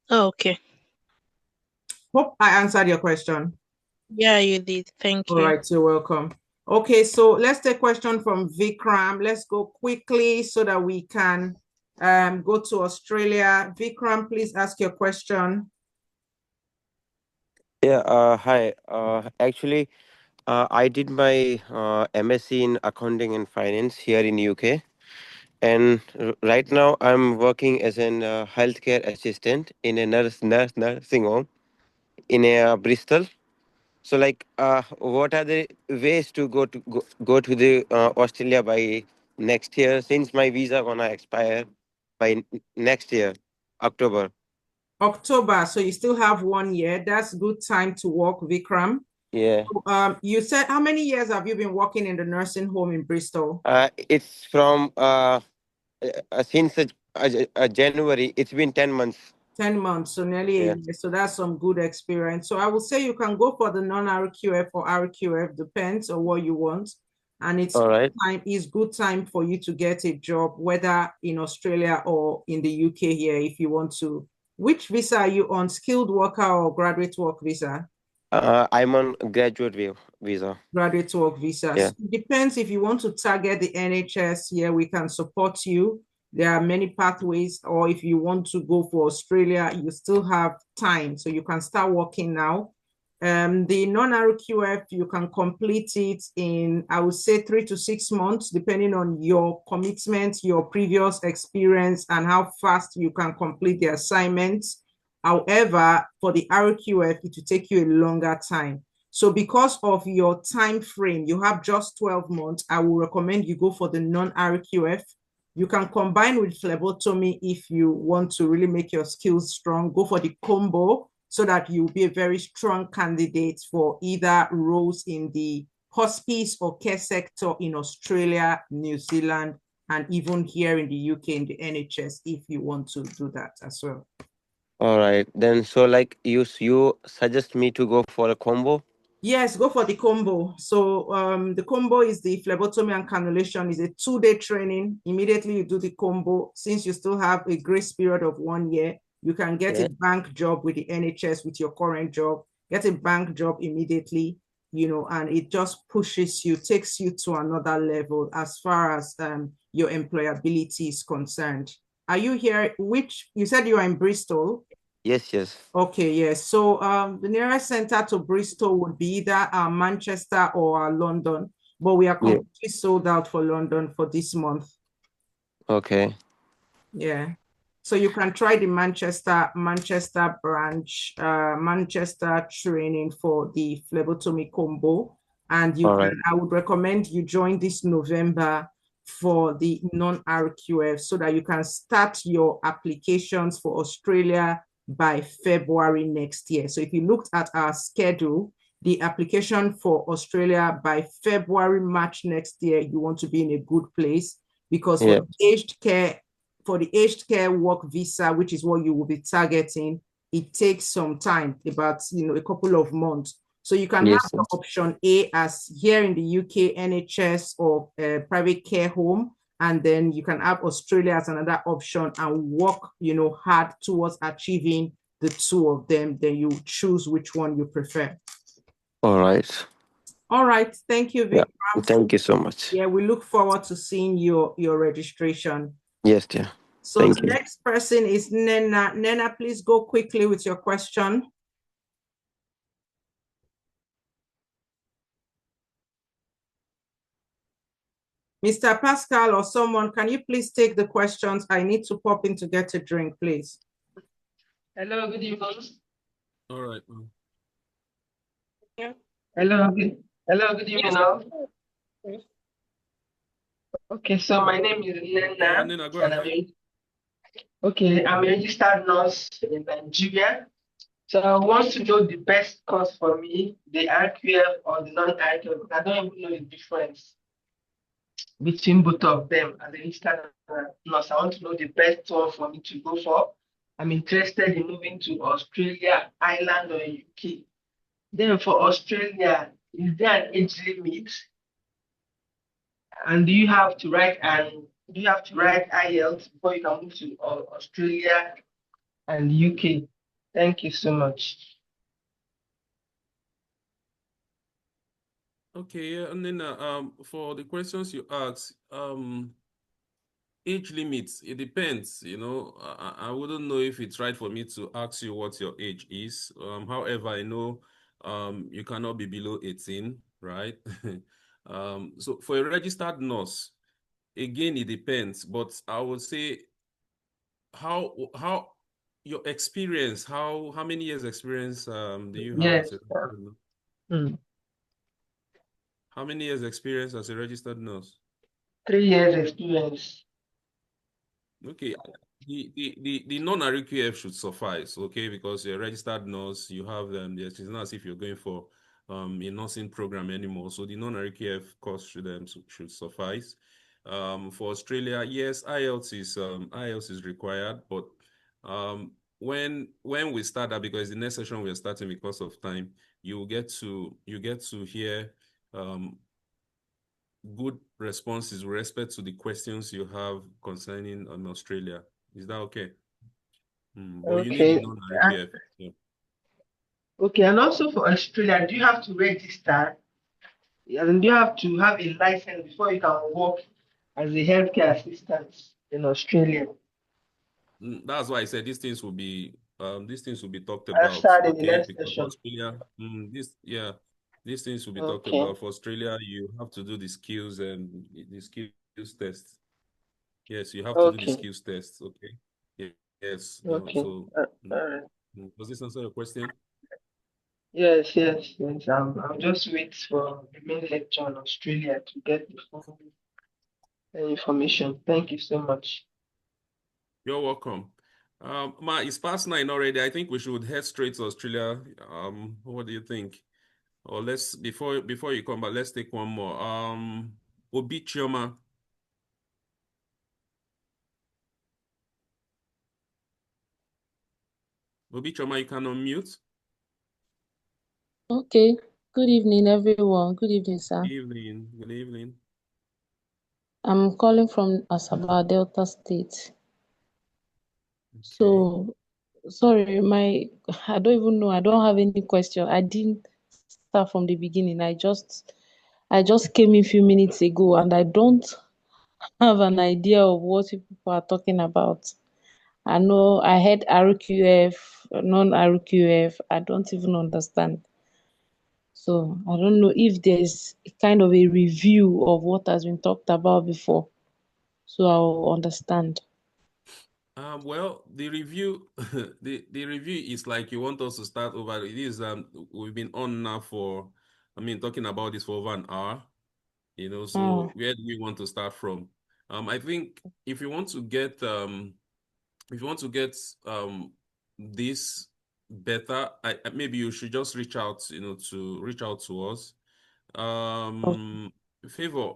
Oh, okay. Hope I answered your question. Yeah, you did. Thank you. All right, you're welcome. Okay, so let's take a question from Vikram. Let's go quickly so that we can go to Australia. Vikram, please ask your question. Yeah, hi. Actually, I did my MSc in accounting and finance here in UK, and right now I'm working as an healthcare assistant in a nursing home in Bristol. So, like, what are the ways to go to the Australia by next year? Since my visa gonna expire by next year, October. October, so you still have 1 year. That's good time to work, Vikram. Yeah. You said, how many years have you been working in the nursing home in Bristol? It's from since January. It's been 10 months. 10 months, so nearly a year. So that's some good experience. So I will say you can go for the non-RQF or RQF, depends on what you want. And it's all right. It's good time for you to get a job, whether in Australia or in the UK here, if you want to. Which visa are you on? Skilled worker or graduate work visa? I'm on graduate visa. Graduate work visa. Yeah. So it depends if you want to target the NHS here, we can support you. There are many pathways, or if you want to go for Australia, you still have time. So you can start working now. The non-RQF, you can complete it in, I would say, 3 to 6 months, depending on your commitment, your previous experience, and how fast you can complete the assignments. However, for the RQF, it will take you a longer time. So because of your time frame, you have just 12 months, I will recommend you go for the non-RQF. You can combine with phlebotomy if you want to really make your skills strong. Go for the combo so that you'll be a very strong candidate for either roles in the hospice or care sector in Australia, New Zealand, and even here in the UK in the NHS, if you want to do that as well. All right. Then, so like you suggest me to go for a combo? Yes, go for the combo. So the combo is the phlebotomy and cannulation. Is a 2-day training. Immediately you do the combo. Since you still have a grace period of 1 year, you can get a bank job with the NHS with your current job. Get a bank job immediately, and it just pushes you, takes you to another level as far as your employability is concerned. Are you here? You said you are in Bristol? Yes, yes. Okay, yes. So the nearest center to Bristol would be either Manchester or London, but we are completely sold out for London for this month. Okay. Yeah. So you can try the Manchester branch, Manchester training for the phlebotomy combo. And I would recommend you join this November for the non-RQF so that you can start your applications for Australia by February next year. So if you looked at our schedule, the application for Australia by February, March next year, you want to be in a good place because for the aged care work visa, which is what you will be targeting, it takes some time, about a couple of months. So you can have the option A as here in the UK, NHS or private care home, and then you can have Australia as another option and work, hard towards achieving the two of them. Then you choose which one you prefer. All right. All right. Thank you, Vikram. Yeah. Thank you so much. Yeah, we look forward to seeing your registration. Yes, dear. So the next person is Nena. Nena, please go quickly with your question. Mr. Pascal or someone, can you please take the questions? I need to pop in to get a drink, please. Hello, good evening. All right. Yeah. Hello, good evening. All. Okay, so my name is Nena. Nena, go ahead. I'm a registered nurse in Nigeria. So I want to know the best course for me, the RQF or the non-RQF, because I don't even know the difference between both of them as a registered nurse. I want to know the best one for me to go for. I'm interested in moving to Australia, Ireland, or UK. Then for Australia, is there an age limit? And do you have to write IELTS before you can move to Australia and UK? Thank you so much. Okay, and then for the questions you asked, age limits, it depends, I wouldn't know if it's right for me to ask you what your age is. However, I know you cannot be below 18, right? So for a registered nurse, again, it depends, but I would say how your experience, how many years experience do you have? Yes. How many years experience as a registered nurse? 3 years experience. Okay, the non-RQF should suffice, okay, because you're a registered nurse, you have them. It's not as if you're going for a nursing program anymore. So the non-RQF course should suffice. For Australia, yes, IELTS is required, but when we start that, because the next session we're starting because of time, you get to hear good responses with respect to the questions you have concerning Australia. Is that okay? But you need the non-RQF. Yeah. Okay, and also for Australia, do you have to register? And do you have to have a license before you can work as a healthcare assistant in Australia? That's why I said these things will be talked about. Okay, because Australia, these things will be talked about. For Australia, you have to do the skills and the skills test. Yes, you have to do the skills test. Okay. Yes. So does this answer your question? Yes. I'm just waiting for the main lecture on Australia to get the full information. Thank you so much. You're welcome. Ma, it's past 9 already. I think we should head straight to Australia. What do you think? Or let's before you come back, let's take one more. Obi Chioma. Obi Chioma, you can unmute. Okay. Good evening, everyone. Good evening, sir. Good evening. Good evening. I'm calling from Asaba, Delta State. Okay. So, sorry, I don't even know. I don't have any question. I didn't start from the beginning. I just came in a few minutes ago, and I don't have an idea of what you people are talking about. I know I heard RQF, non-RQF. I don't even understand. So I don't know if there's a kind of a review of what has been talked about before, so I'll understand. Well, the review, the review is like you want us to start over. It is we've been on now for, talking about this for over an hour. So where do we want to start from? I think if you want to get this better, maybe you should just reach out, to us. Favor,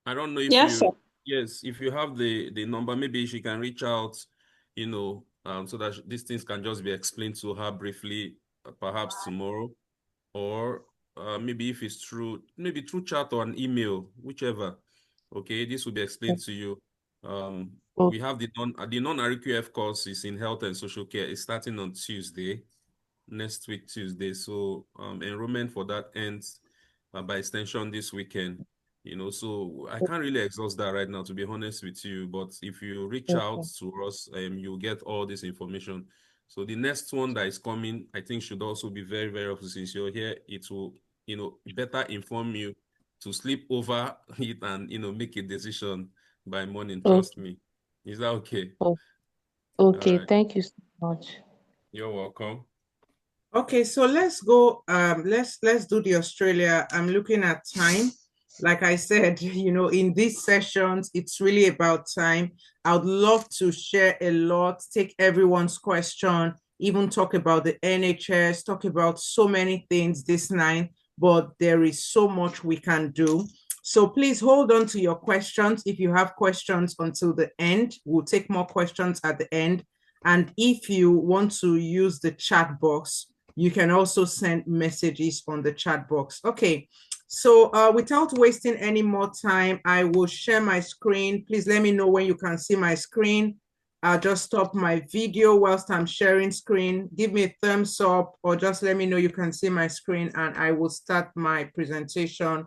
I don't know if Yes, sir. if you have the number, maybe she can reach out, so that these things can just be explained to her briefly, perhaps tomorrow, or maybe if it's maybe through chat or an email, whichever. Okay, this will be explained to you. We have the non-RQF course is in health and social care. It's starting on Tuesday, next week Tuesday. So enrollment for that ends by extension this weekend. So I can't really exhaust that right now, to be honest with you. But if you reach out to us, you'll get all this information. So the next one that is coming, I think, should also be very, very helpful. Since you're here, it will, better inform you to sleep over it and, make a decision by morning. Trust me. Is that okay? Okay, All right. thank you so much. You're welcome. Okay, so let's go. Let's do the Australia. I'm looking at time. Like I said, in these sessions, it's really about time. I would love to share a lot, take everyone's question, even talk about the NHS, talk about so many things this night, but there is so much we can do. So please hold on to your questions. If you have questions until the end, we'll take more questions at the end. And if you want to use the chat box, you can also send messages on the chat box. Okay, so without wasting any more time, I will share my screen. Please let me know when you can see my screen. I'll just stop my video whilst I'm sharing screen. Give me a thumbs up or just let me know you can see my screen and I will start my presentation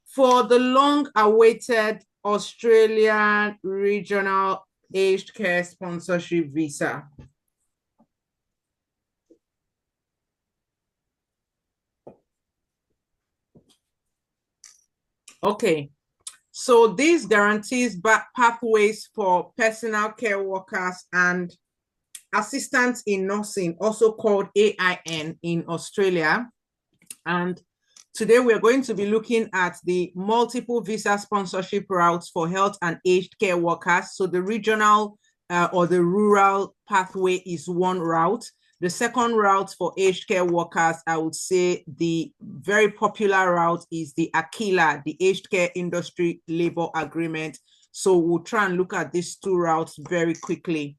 for the long-awaited Australian Regional Aged Care Sponsorship Visa. Okay, so this guarantees pathways for personal care workers and assistants in nursing, also called AIN in Australia. And today we're going to be looking at the multiple visa sponsorship routes for health and aged care workers. So the regional or the rural pathway is one route. The second route for aged care workers, I would say the very popular route is the AKILA, the Aged Care Industry Labor Agreement. So we'll try and look at these two routes very quickly.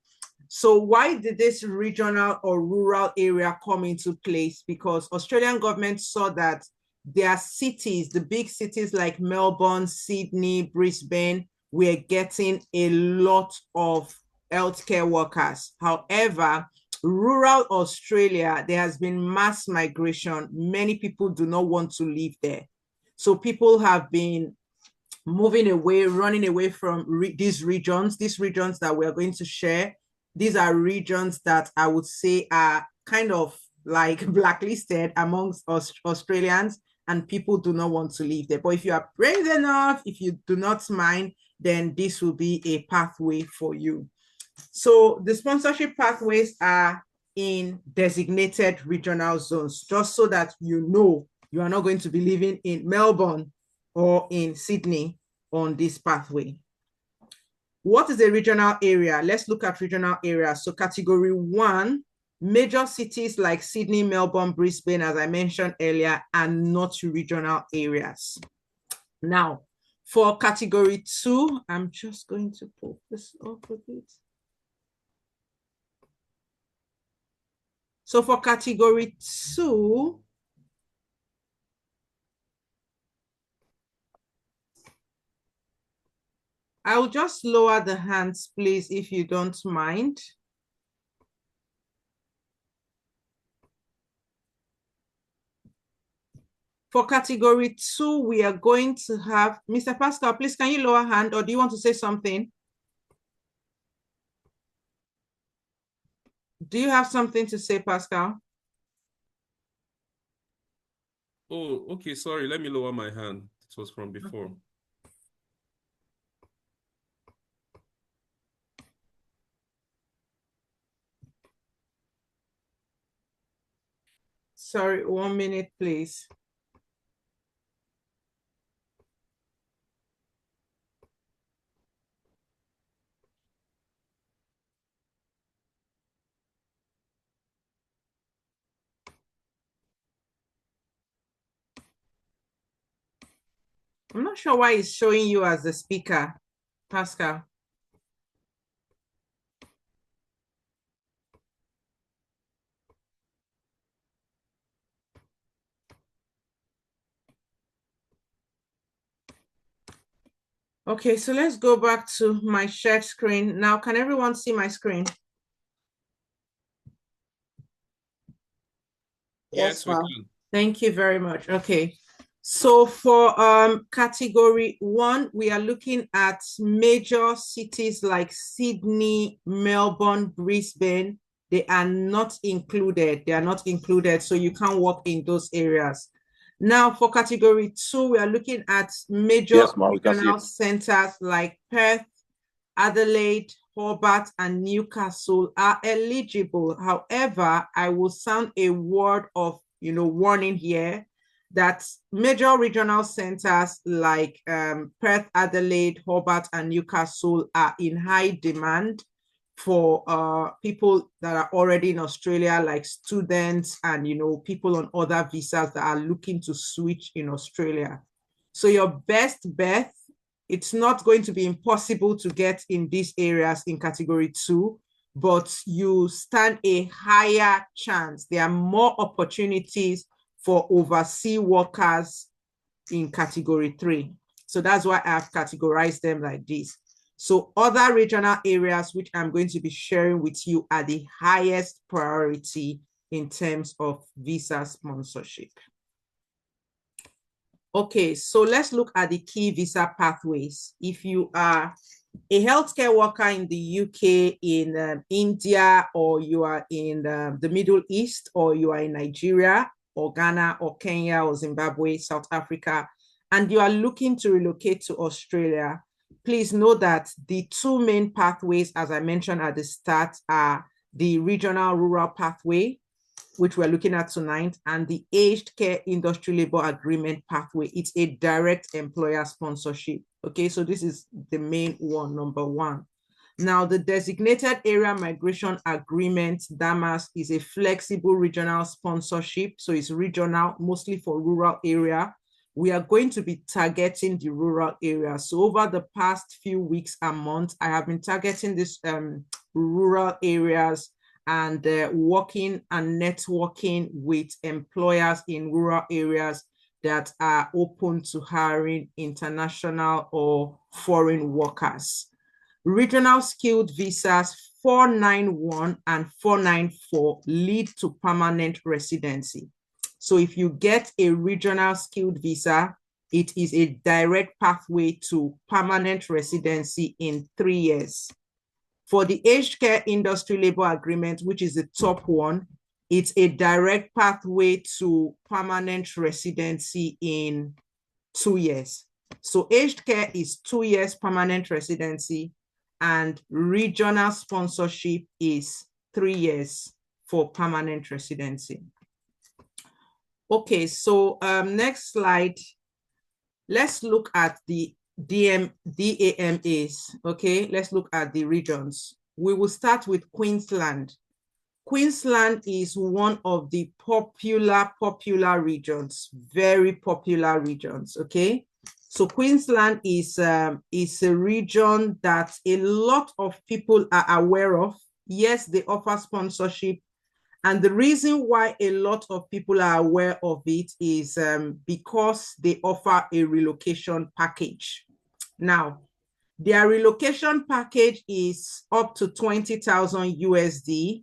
So why did this regional or rural area come into place? Because Australian government saw that their cities, the big cities like Melbourne, Sydney, Brisbane, were getting a lot of healthcare workers. However, rural Australia, there has been mass migration. Many people do not want to live there. So people have been moving away, running away from these regions that we're going to share. These are regions that I would say are kind of like blacklisted amongst Australians, and people do not want to live there. But if you are brave enough, if you do not mind, then this will be a pathway for you. So the sponsorship pathways are in designated regional zones, just so that you know you are not going to be living in Melbourne or in Sydney on this pathway. What is a regional area? Let's look at regional areas. So category 1, major cities like Sydney, Melbourne, Brisbane, as I mentioned earlier, are not regional areas. Now, for category 2, I'm just going to pull this up a bit. So for category 2, I'll just lower the hands, please, if you don't mind. For category 2, we are going to have, Mr. Pascal, please, can you lower hand, or do you want to say something? Do you have something to say, Pascal? Oh, okay, sorry, let me lower my hand. It was from before. Sorry, 1 minute, please. I'm not sure why it's showing you as the speaker, Pascal. Okay, so let's go back to my shared screen. Now, can everyone see my screen? Yes, we ma'am. can. Thank you very much. Okay. So for category 1, we are looking at major cities like Sydney, Melbourne, Brisbane. They are not included. They are not included. So you can't work in those areas. Now for category 2, we are looking at major regional centers like Perth, Adelaide, Hobart, and Newcastle are eligible. However, I will sound a word of warning here that major regional centers like Perth, Adelaide, Hobart, and Newcastle are in high demand for people that are already in Australia, like students and people on other visas that are looking to switch in Australia. So your best bet, it's not going to be impossible to get in these areas in category 2, but you stand a higher chance. There are more opportunities for overseas workers in category 3. So that's why I've categorized them like this. So other regional areas which I'm going to be sharing with you are the highest priority in terms of visa sponsorship. Okay, so let's look at the key visa pathways. If you are a healthcare worker in the UK, in India, or you are in the Middle East, or you are in Nigeria, or Ghana, or Kenya, or Zimbabwe, South Africa, and you are looking to relocate to Australia, please know that the 2 main pathways, as I mentioned at the start, are the regional rural pathway, which we're looking at tonight, and the aged care industry labor agreement pathway. It's a direct employer sponsorship. Okay, so this is the main one, number 1. Now, the designated area migration agreement, DAMAS, is a flexible regional sponsorship. So it's regional, mostly for rural area. We are going to be targeting the rural area. So over the past few weeks and months, I have been targeting these rural areas and working and networking with employers in rural areas that are open to hiring international or foreign workers. Regional skilled visas 491 and 494 lead to permanent residency. So if you get a regional skilled visa, it is a direct pathway to permanent residency in 3 years. For the aged care industry labor agreement, which is the top one, it's a direct pathway to permanent residency in 2 years. So aged care is 2 years permanent residency, and regional sponsorship is 3 years for permanent residency. Okay, so next slide. Let's look at the DAMAs. Okay, let's look at the regions. We will start with Queensland. Queensland is one of the popular regions, very popular regions, okay? So Queensland is a region that a lot of people are aware of. Yes, they offer sponsorship. And the reason why a lot of people are aware of it is because they offer a relocation package. Now, their relocation package is up to 20,000 USD.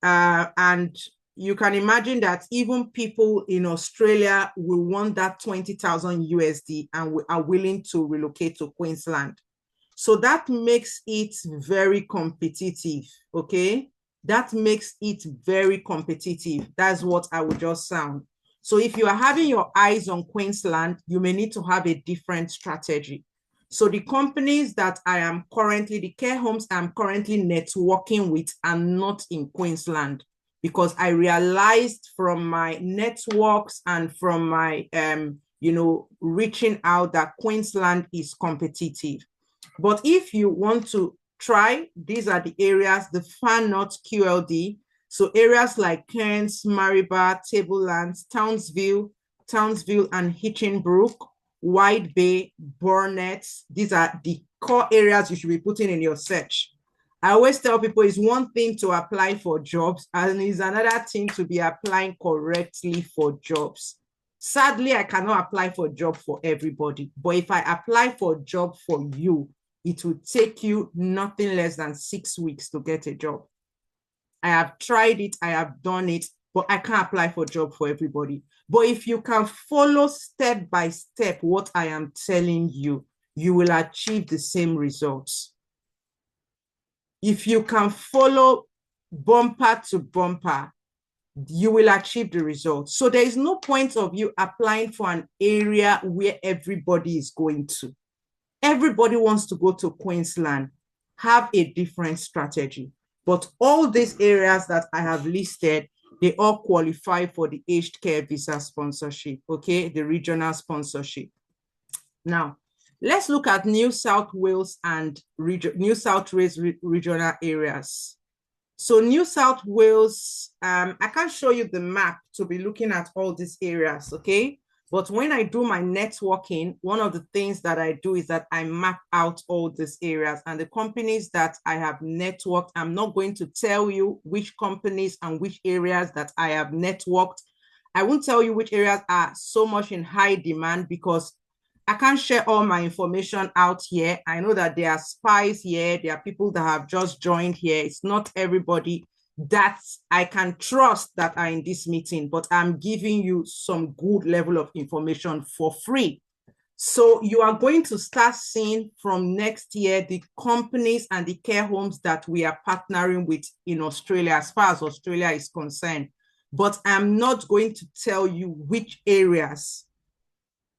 And you can imagine that even people in Australia will want that 20,000 USD and are willing to relocate to Queensland. So that makes it very competitive, okay? That makes it very competitive. That's what I would just sound. So if you are having your eyes on Queensland, you may need to have a different strategy. So the companies that the care homes I'm currently networking with are not in Queensland, because I realized from my networks and from my, reaching out that Queensland is competitive. But if you want to try, these are the areas, the far north QLD. So areas like Cairns, Maribor, Tablelands, Townsville and Hitchinbrook, Wide Bay, Burnett. These are the core areas you should be putting in your search. I always tell people it's one thing to apply for jobs and it's another thing to be applying correctly for jobs. Sadly, I cannot apply for a job for everybody, but if I apply for a job for you, it will take you nothing less than 6 weeks to get a job. I have tried it, I have done it, but I can't apply for a job for everybody. But if you can follow step by step what I am telling you, you will achieve the same results. If you can follow bumper to bumper, you will achieve the results. So there is no point of you applying for an area where everybody is going to. Everybody wants to go to Queensland. Have a different strategy. But all these areas that I have listed, they all qualify for the aged care visa sponsorship, okay? The regional sponsorship. Now, let's look at New South Wales and New South Wales regional areas. So New South Wales, I can't show you the map to be looking at all these areas, okay? But when I do my networking, one of the things that I do is that I map out all these areas and the companies that I have networked. I'm not going to tell you which companies and which areas that I have networked. I won't tell you which areas are so much in high demand because I can't share all my information out here. I know that there are spies here. There are people that have just joined here. It's not everybody that I can trust that are in this meeting, but I'm giving you some good level of information for free. So you are going to start seeing from next year the companies and the care homes that we are partnering with in Australia as far as Australia is concerned. But I'm not going to tell you which areas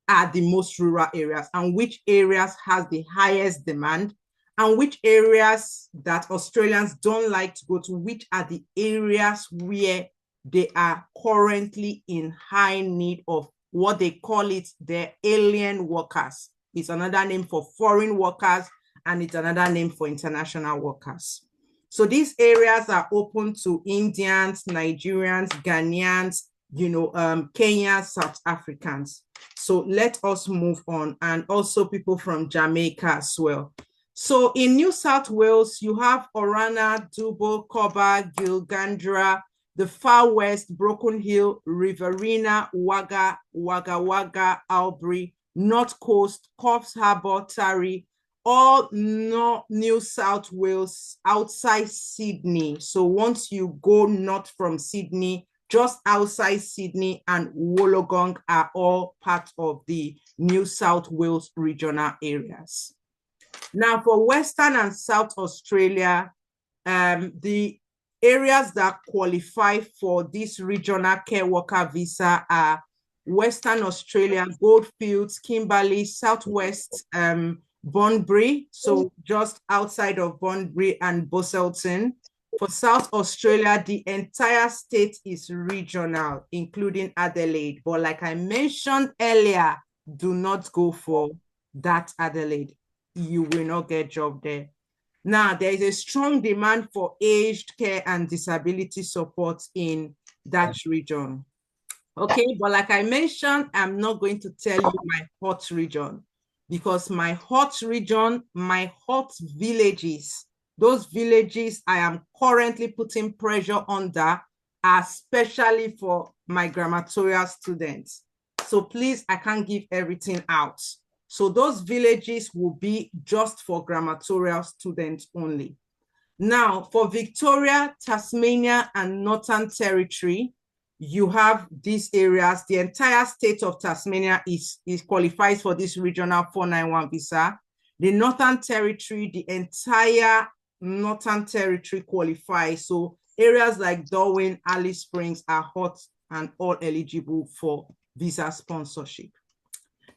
are the most rural areas and which areas has the highest demand and which areas that Australians don't like to go to, which are the areas where they are currently in high need of what they call it, their alien workers. It's another name for foreign workers and it's another name for international workers. So these areas are open to Indians, Nigerians, Ghanaians, Kenya, South Africans. So let us move on, and also people from Jamaica as well. So in New South Wales, you have Orana, Dubbo, Cobber, Gilgandra, the Far West, Broken Hill, Riverina, Wagga, Wagga, Albury, North Coast, Coffs Harbour, Taree, all New South Wales outside Sydney. So once you go north from Sydney, just outside Sydney and Wollongong are all part of the New South Wales regional areas. Now for Western and South Australia, the areas that qualify for this regional care worker visa are Western Australia, Goldfields, Kimberley, Southwest, Bunbury, so just outside of Bunbury and Busselton. For South Australia, the entire state is regional, including Adelaide. But like I mentioned earlier, do not go for that Adelaide, you will not get job there. Now, there is a strong demand for aged care and disability support in that region. Okay, but like I mentioned, I'm not going to tell you my hot region, because my hot region, my hot villages, those villages I am currently putting pressure under, especially for my Grammartorial students. So please, I can't give everything out. So those villages will be just for Grammartorial students only. Now, for Victoria, Tasmania, and Northern Territory, you have these areas. The entire state of Tasmania qualifies for this regional 491 visa. The Northern Territory, the entire Northern Territory qualifies. So areas like Darwin, Alice Springs are hot and all eligible for visa sponsorship.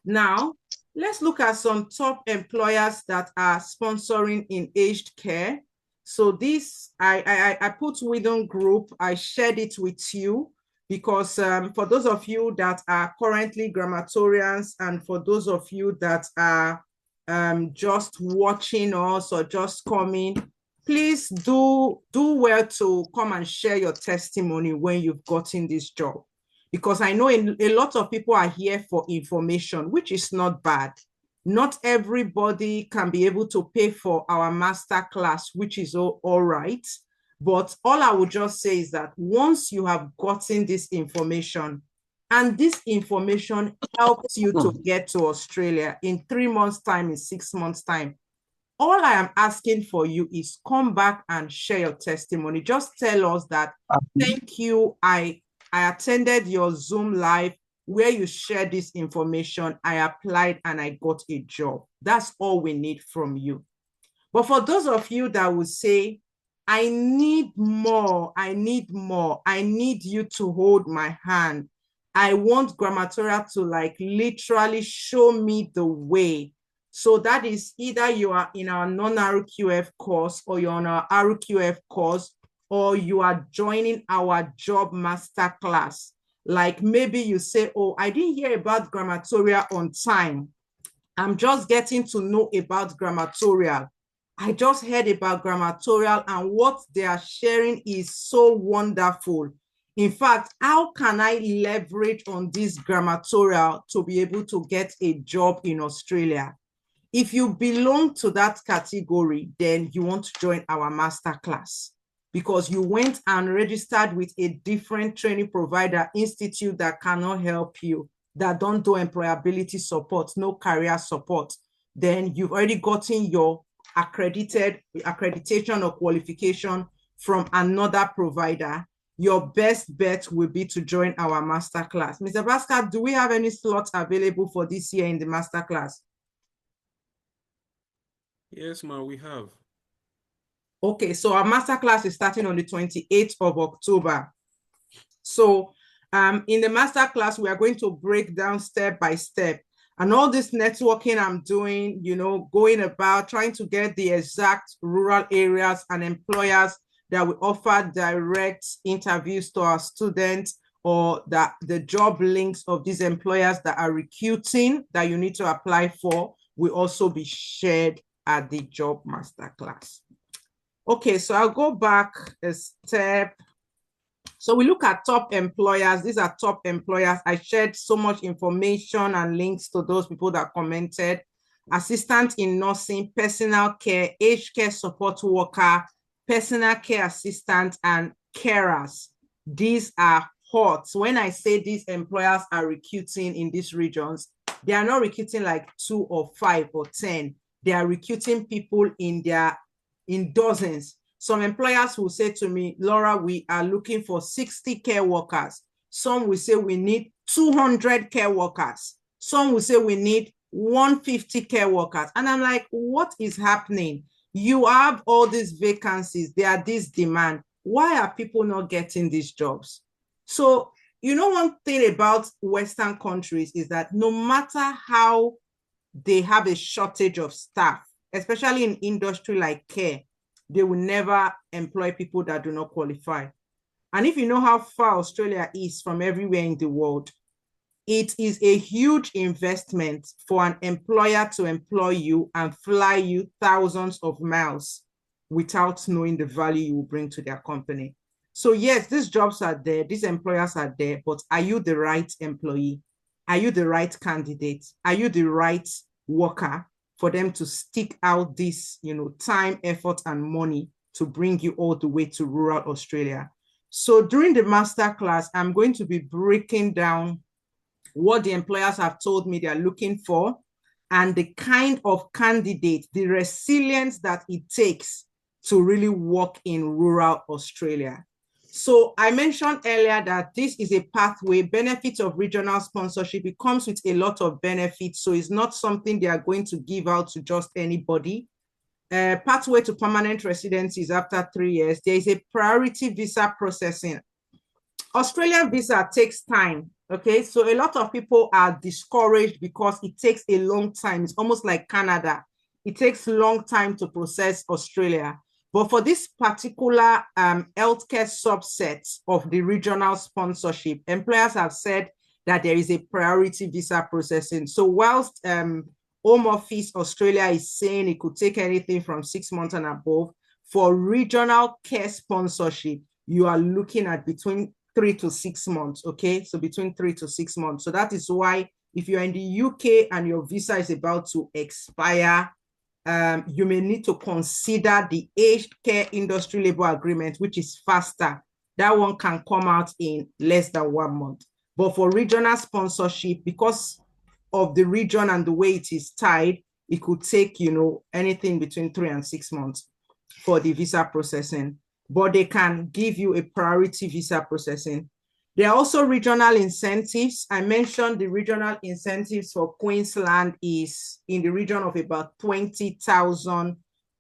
Now, let's look at some top employers that are sponsoring in aged care. So this, I put Within Group, I shared it with you because for those of you that are currently Grammatorians and for those of you that are just watching us or just coming, please do well to come and share your testimony when you've gotten this job. Because I know a lot of people are here for information, which is not bad. Not everybody can be able to pay for our masterclass, which is all right. But all I would just say is that once you have gotten this information, and this information helps you to get to Australia in 3 months' time, in 6 months' time, all I am asking for you is come back and share your testimony. Just tell us that, thank you, I attended your Zoom live where you shared this information. I applied and I got a job. That's all we need from you. But for those of you that will say, I need more, I need more, I need you to hold my hand. I want Grammartorial to like literally show me the way. So that is either you are in our non-RQF course or you're on our RQF course, or you are joining our job masterclass. Like maybe you say, oh, I didn't hear about Grammartorial on time. I'm just getting to know about Grammartorial. I just heard about Grammartorial and what they are sharing is so wonderful. In fact, how can I leverage on this Grammartorial to be able to get a job in Australia? If you belong to that category, then you want to join our masterclass because you went and registered with a different training provider institute that cannot help you, that don't do employability support, no career support. Then you've already gotten your accreditation or qualification from another provider. Your best bet will be to join our masterclass. Mr. Bhaskar, do we have any slots available for this year in the masterclass? Yes, ma, we have. Okay, so our masterclass is starting on the 28th of October. So in the masterclass, we are going to break down step by step. And all this networking I'm doing, you know, going about trying to get the exact rural areas and employers that we offer direct interviews to our students, or that the job links of these employers that are recruiting that you need to apply for will also be shared at the job masterclass. Okay, so I'll go back a step. So we look at top employers. These are top employers. I shared so much information and links to those people that commented. Assistant in nursing, personal care, aged care support worker, personal care assistant, and carers. These are hot. So when I say these employers are recruiting in these regions, they are not recruiting like 2 or 5 or 10. They are recruiting people in dozens. Some employers will say to me, Laura, we are looking for 60 care workers. Some will say we need 200 care workers. Some will say we need 150 care workers. And I'm like, what is happening? You have all these vacancies. There are this demand. Why are people not getting these jobs? So, you know, one thing about Western countries is that no matter how they have a shortage of staff, especially in industry like care, they will never employ people that do not qualify. And if you know how far Australia is from everywhere in the world, it is a huge investment for an employer to employ you and fly you thousands of miles without knowing the value you will bring to their company. So yes, these jobs are there, these employers are there, but are you the right employee? Are you the right candidate? Are you the right worker for them to stick out this, time, effort, and money to bring you all the way to rural Australia? So during the masterclass, I'm going to be breaking down what the employers have told me they're looking for and the kind of candidate, the resilience that it takes to really work in rural Australia. So I mentioned earlier that this is a pathway, benefits of regional sponsorship. It comes with a lot of benefits. So it's not something they are going to give out to just anybody. Pathway to permanent residency is after 3 years. There is a priority visa processing. Australian visa takes time. Okay, so a lot of people are discouraged because it takes a long time. It's almost like Canada. It takes a long time to process Australia. But for this particular healthcare subset of the regional sponsorship, employers have said that there is a priority visa processing. So whilst Home Office Australia is saying it could take anything from 6 months and above, for regional care sponsorship, you are looking at between 3 to 6 months, okay? So between 3 to 6 months. So that is why if you're in the UK and your visa is about to expire, you may need to consider the aged care industry labor agreement, which is faster. That one can come out in less than 1 month. But for regional sponsorship, because of the region and the way it is tied, it could take, anything between 3 and 6 months for the visa processing. But they can give you a priority visa processing. There are also regional incentives. I mentioned the regional incentives for Queensland is in the region of about 20,000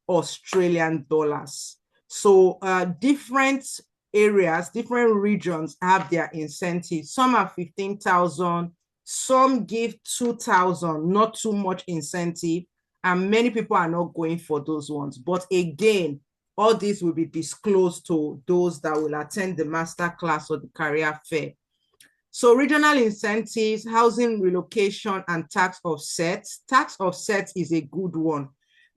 Australian dollars. So different areas, different regions have their incentives. Some are 15,000, some give 2,000, not too much incentive, and many people are not going for those ones. But again, all this will be disclosed to those that will attend the masterclass or the career fair. So regional incentives, housing relocation, and tax offsets. Tax offsets is a good one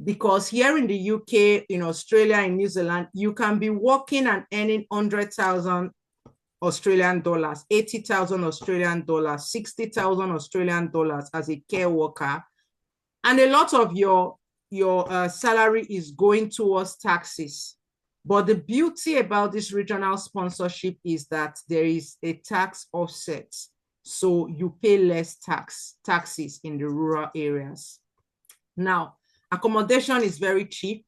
because here in the UK, in Australia, in New Zealand, you can be working and earning 100,000 Australian dollars, 80,000 Australian dollars, 60,000 Australian dollars as a care worker. And a lot of your salary is going towards taxes. But the beauty about this regional sponsorship is that there is a tax offset. So you pay less taxes in the rural areas. Now, accommodation is very cheap.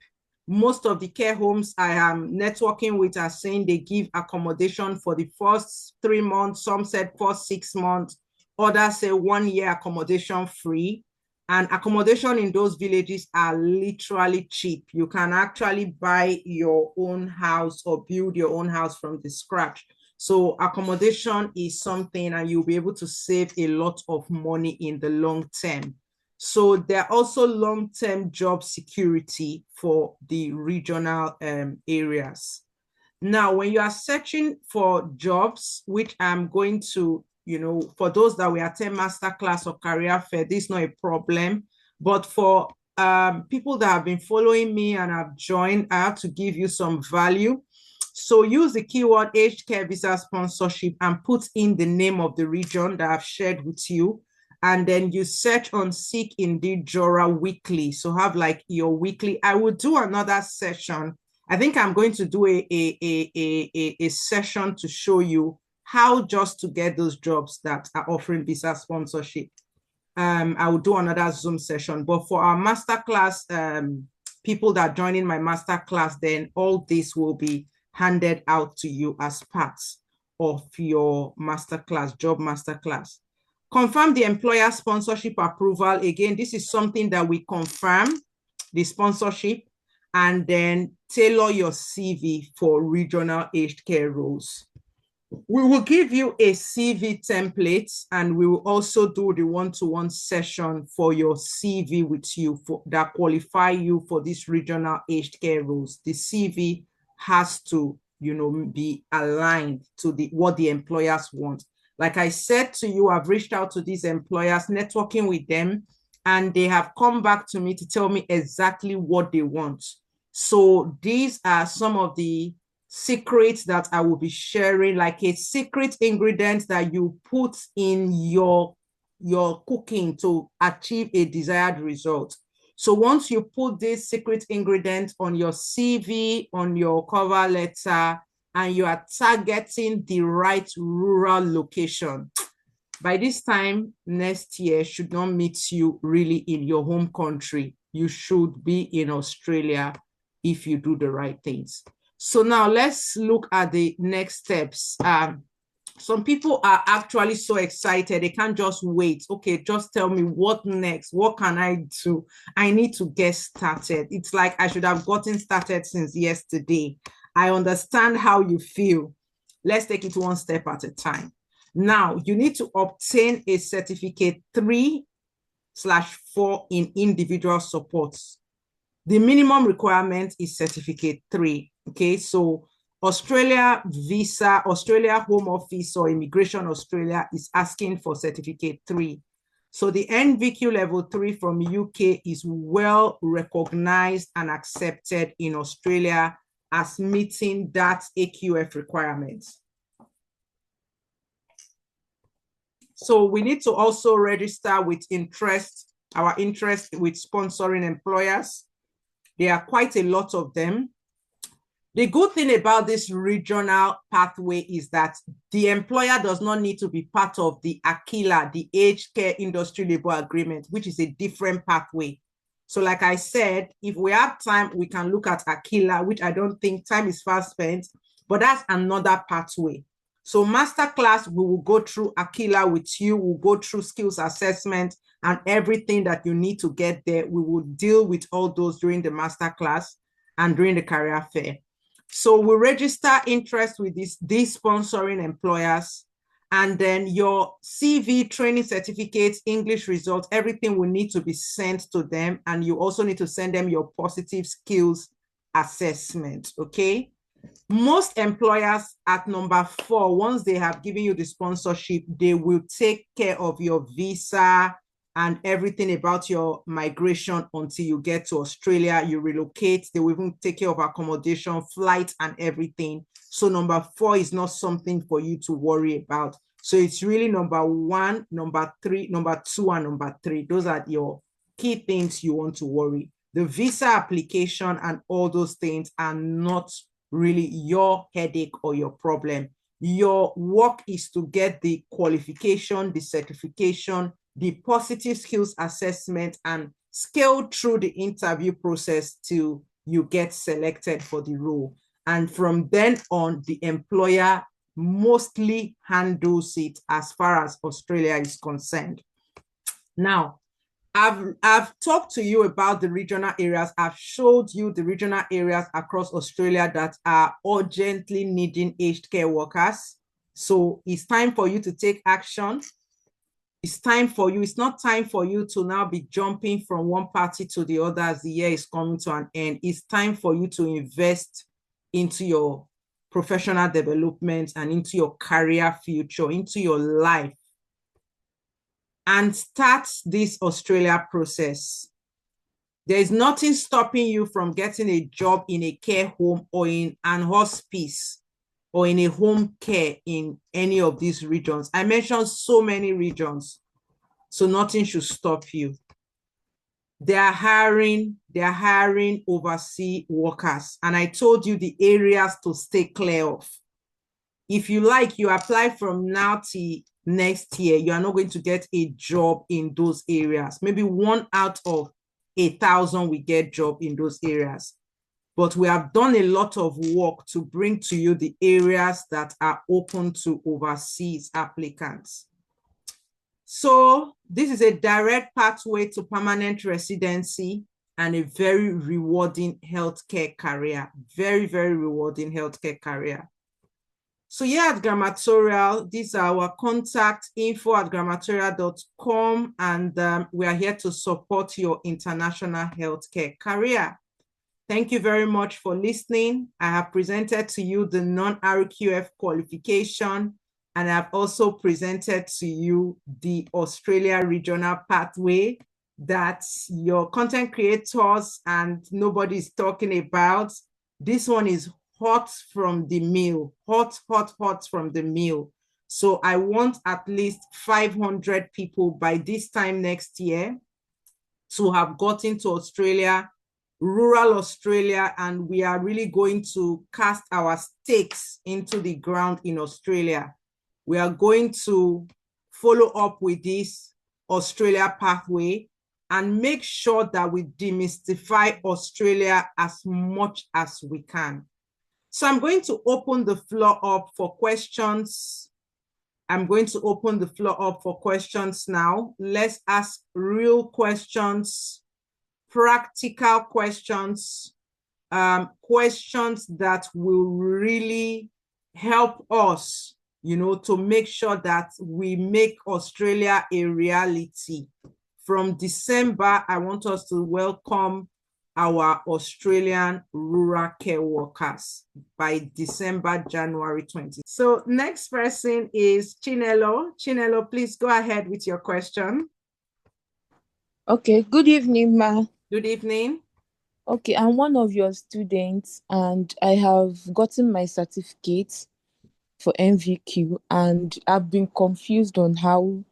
Most of the care homes I am networking with are saying they give accommodation for the first 3 months. Some said first 6 months. Others say 1 year accommodation free. And accommodation in those villages are literally cheap. You can actually buy your own house or build your own house from the scratch. So accommodation is something, and you'll be able to save a lot of money in the long term. So there are also long-term job security for the regional areas. Now, when you are searching for jobs, which I'm going to, for those that will attend masterclass or career fair, this is not a problem. But for people that have been following me and have joined, I have to give you some value. So use the keyword aged care visa sponsorship and put in the name of the region that I've shared with you. And then you search on Seek Indeed Jora weekly. So have like your weekly. I will do another session. I think I'm going to do a session to show you how just to get those jobs that are offering visa sponsorship. I will do another Zoom session. But for our masterclass, people that are joining my masterclass, then all this will be handed out to you as parts of your masterclass, job masterclass. Confirm the employer sponsorship approval. Again, this is something that we confirm, the sponsorship, and then tailor your CV for regional aged care roles. We will give you a CV template, and we will also do the one-to-one session for your CV with you that qualify you for this regional aged care roles. The CV has to, be aligned to what the employers want. Like I said to you, I've reached out to these employers, networking with them, and they have come back to me to tell me exactly what they want. So these are some of the secrets that I will be sharing, like a secret ingredient that you put in your cooking to achieve a desired result. So once you put this secret ingredient on your CV, on your cover letter, and you are targeting the right rural location, by this time next year should not meet you really in your home country. You should be in Australia if you do the right things. So now let's look at the next steps. Some people are actually so excited, they can't just wait. Okay, just tell me what next. What can I do? I need to get started. It's like I should have gotten started since yesterday. I understand how you feel. Let's take it one step at a time. Now, you need to obtain a certificate 3/4 in individual supports. The minimum requirement is certificate 3. Okay, so Australia visa, Australia Home Office or Immigration Australia is asking for certificate 3. So the NVQ level 3 from UK is well recognized and accepted in Australia as meeting that AQF requirement. So we need to also register with our interest with sponsoring employers. There are quite a lot of them. The good thing about this regional pathway is that the employer does not need to be part of the AKILA, the Aged Care Industry Labor Agreement, which is a different pathway. So like I said, if we have time, we can look at AKILA, which I don't think time is fast spent, but that's another pathway. So Masterclass, we will go through AKILA with you. We'll go through skills assessment and everything that you need to get there. We will deal with all those during the Masterclass and during the career fair. So we register interest with these sponsoring employers, and then your CV, training certificates, English results, everything will need to be sent to them. And you also need to send them your positive skills assessment, okay? Most employers at number 4, once they have given you the sponsorship, they will take care of your visa and everything about your migration until you get to Australia, you relocate. They will even take care of accommodation, flights, and everything. So number 4 is not something for you to worry about. So it's really number 1, number 3, number 2, and number 3. Those are your key things you want to worry. The visa application and all those things are not really your headache or your problem. Your work is to get the qualification, the certification, the positive skills assessment, and scale through the interview process till you get selected for the role. And from then on, the employer mostly handles it as far as Australia is concerned. Now, I've talked to you about the regional areas. I've showed you the regional areas across Australia that are urgently needing aged care workers. So it's time for you to take action. It's time for you. It's not time for you to now be jumping from one party to the other as the year is coming to an end. It's time for you to invest into your professional development and into your career future, into your life, and start this Australia process. There is nothing stopping you from getting a job in a care home or in an hospice or in a home care in any of these regions. I mentioned so many regions, so nothing should stop you. They are hiring overseas workers, and I told you the areas to stay clear of. If you like, you apply from now till next year, you are not going to get a job in those areas. Maybe 1 out of 1,000 will get job in those areas. But we have done a lot of work to bring to you the areas that are open to overseas applicants. So this is a direct pathway to permanent residency and a very rewarding healthcare career. Very, very rewarding healthcare career. So here at Grammartorial, these are our contact info@grammartorial.com, and we are here to support your international healthcare career. Thank you very much for listening. I have presented to you the non-RQF qualification And I've also presented to you the Australia Regional Pathway that your content creators and nobody's talking about. This one is hot from the mill, hot from the mill. So I want at least 500 people by this time next year to have gotten to Australia, rural Australia, and we are really going to cast our stakes into the ground in Australia. We are going to follow up with this Australia pathway and make sure that we demystify Australia as much as we can. So I'm going to open the floor up for questions. I'm going to open the floor up for questions now. Let's ask real questions, practical questions, questions that will really help us, to make sure that we make Australia a reality. From December, I want us to welcome our Australian rural care workers by December, January 20. So next person is Chinelo. Chinelo, please go ahead with your question. Okay, good evening, ma. Good evening. Okay, I'm one of your students and I have gotten my certificate for NVQ and I've been confused on how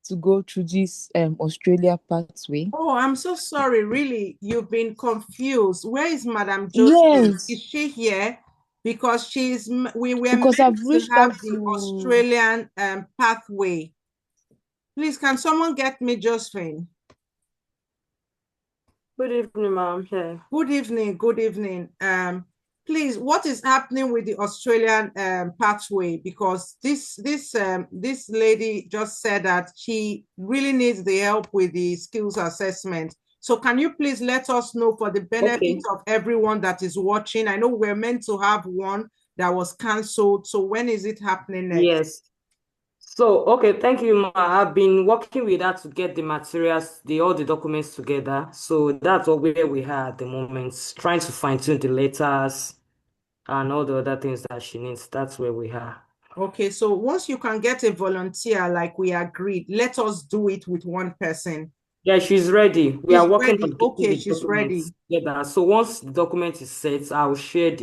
to go through this Australia pathway. Oh, I'm so sorry. Really, you've been confused. Where is Madam Josephine? Yes. Is she here? Because we were Because meant I've to reached have out the to Australian pathway. Please, can someone get me Josephine? Good evening, ma'am. Here. Good evening. Good evening. Please, what is happening with the Australian pathway? Because this lady just said that she really needs the help with the skills assessment. So can you please let us know for the benefit of everyone that is watching? I know we're meant to have one that was canceled. So when is it happening next? Yes. So, okay, thank you, ma. I've been working with her to get the materials, all the documents together. So that's where we are at the moment, trying to fine-tune the letters and all the other things that she needs. That's where we are. Okay, so once you can get a volunteer like we agreed, let us do it with one person. Yeah, she's ready. We are working on okay, she's ready. together. So once the document is set, I'll share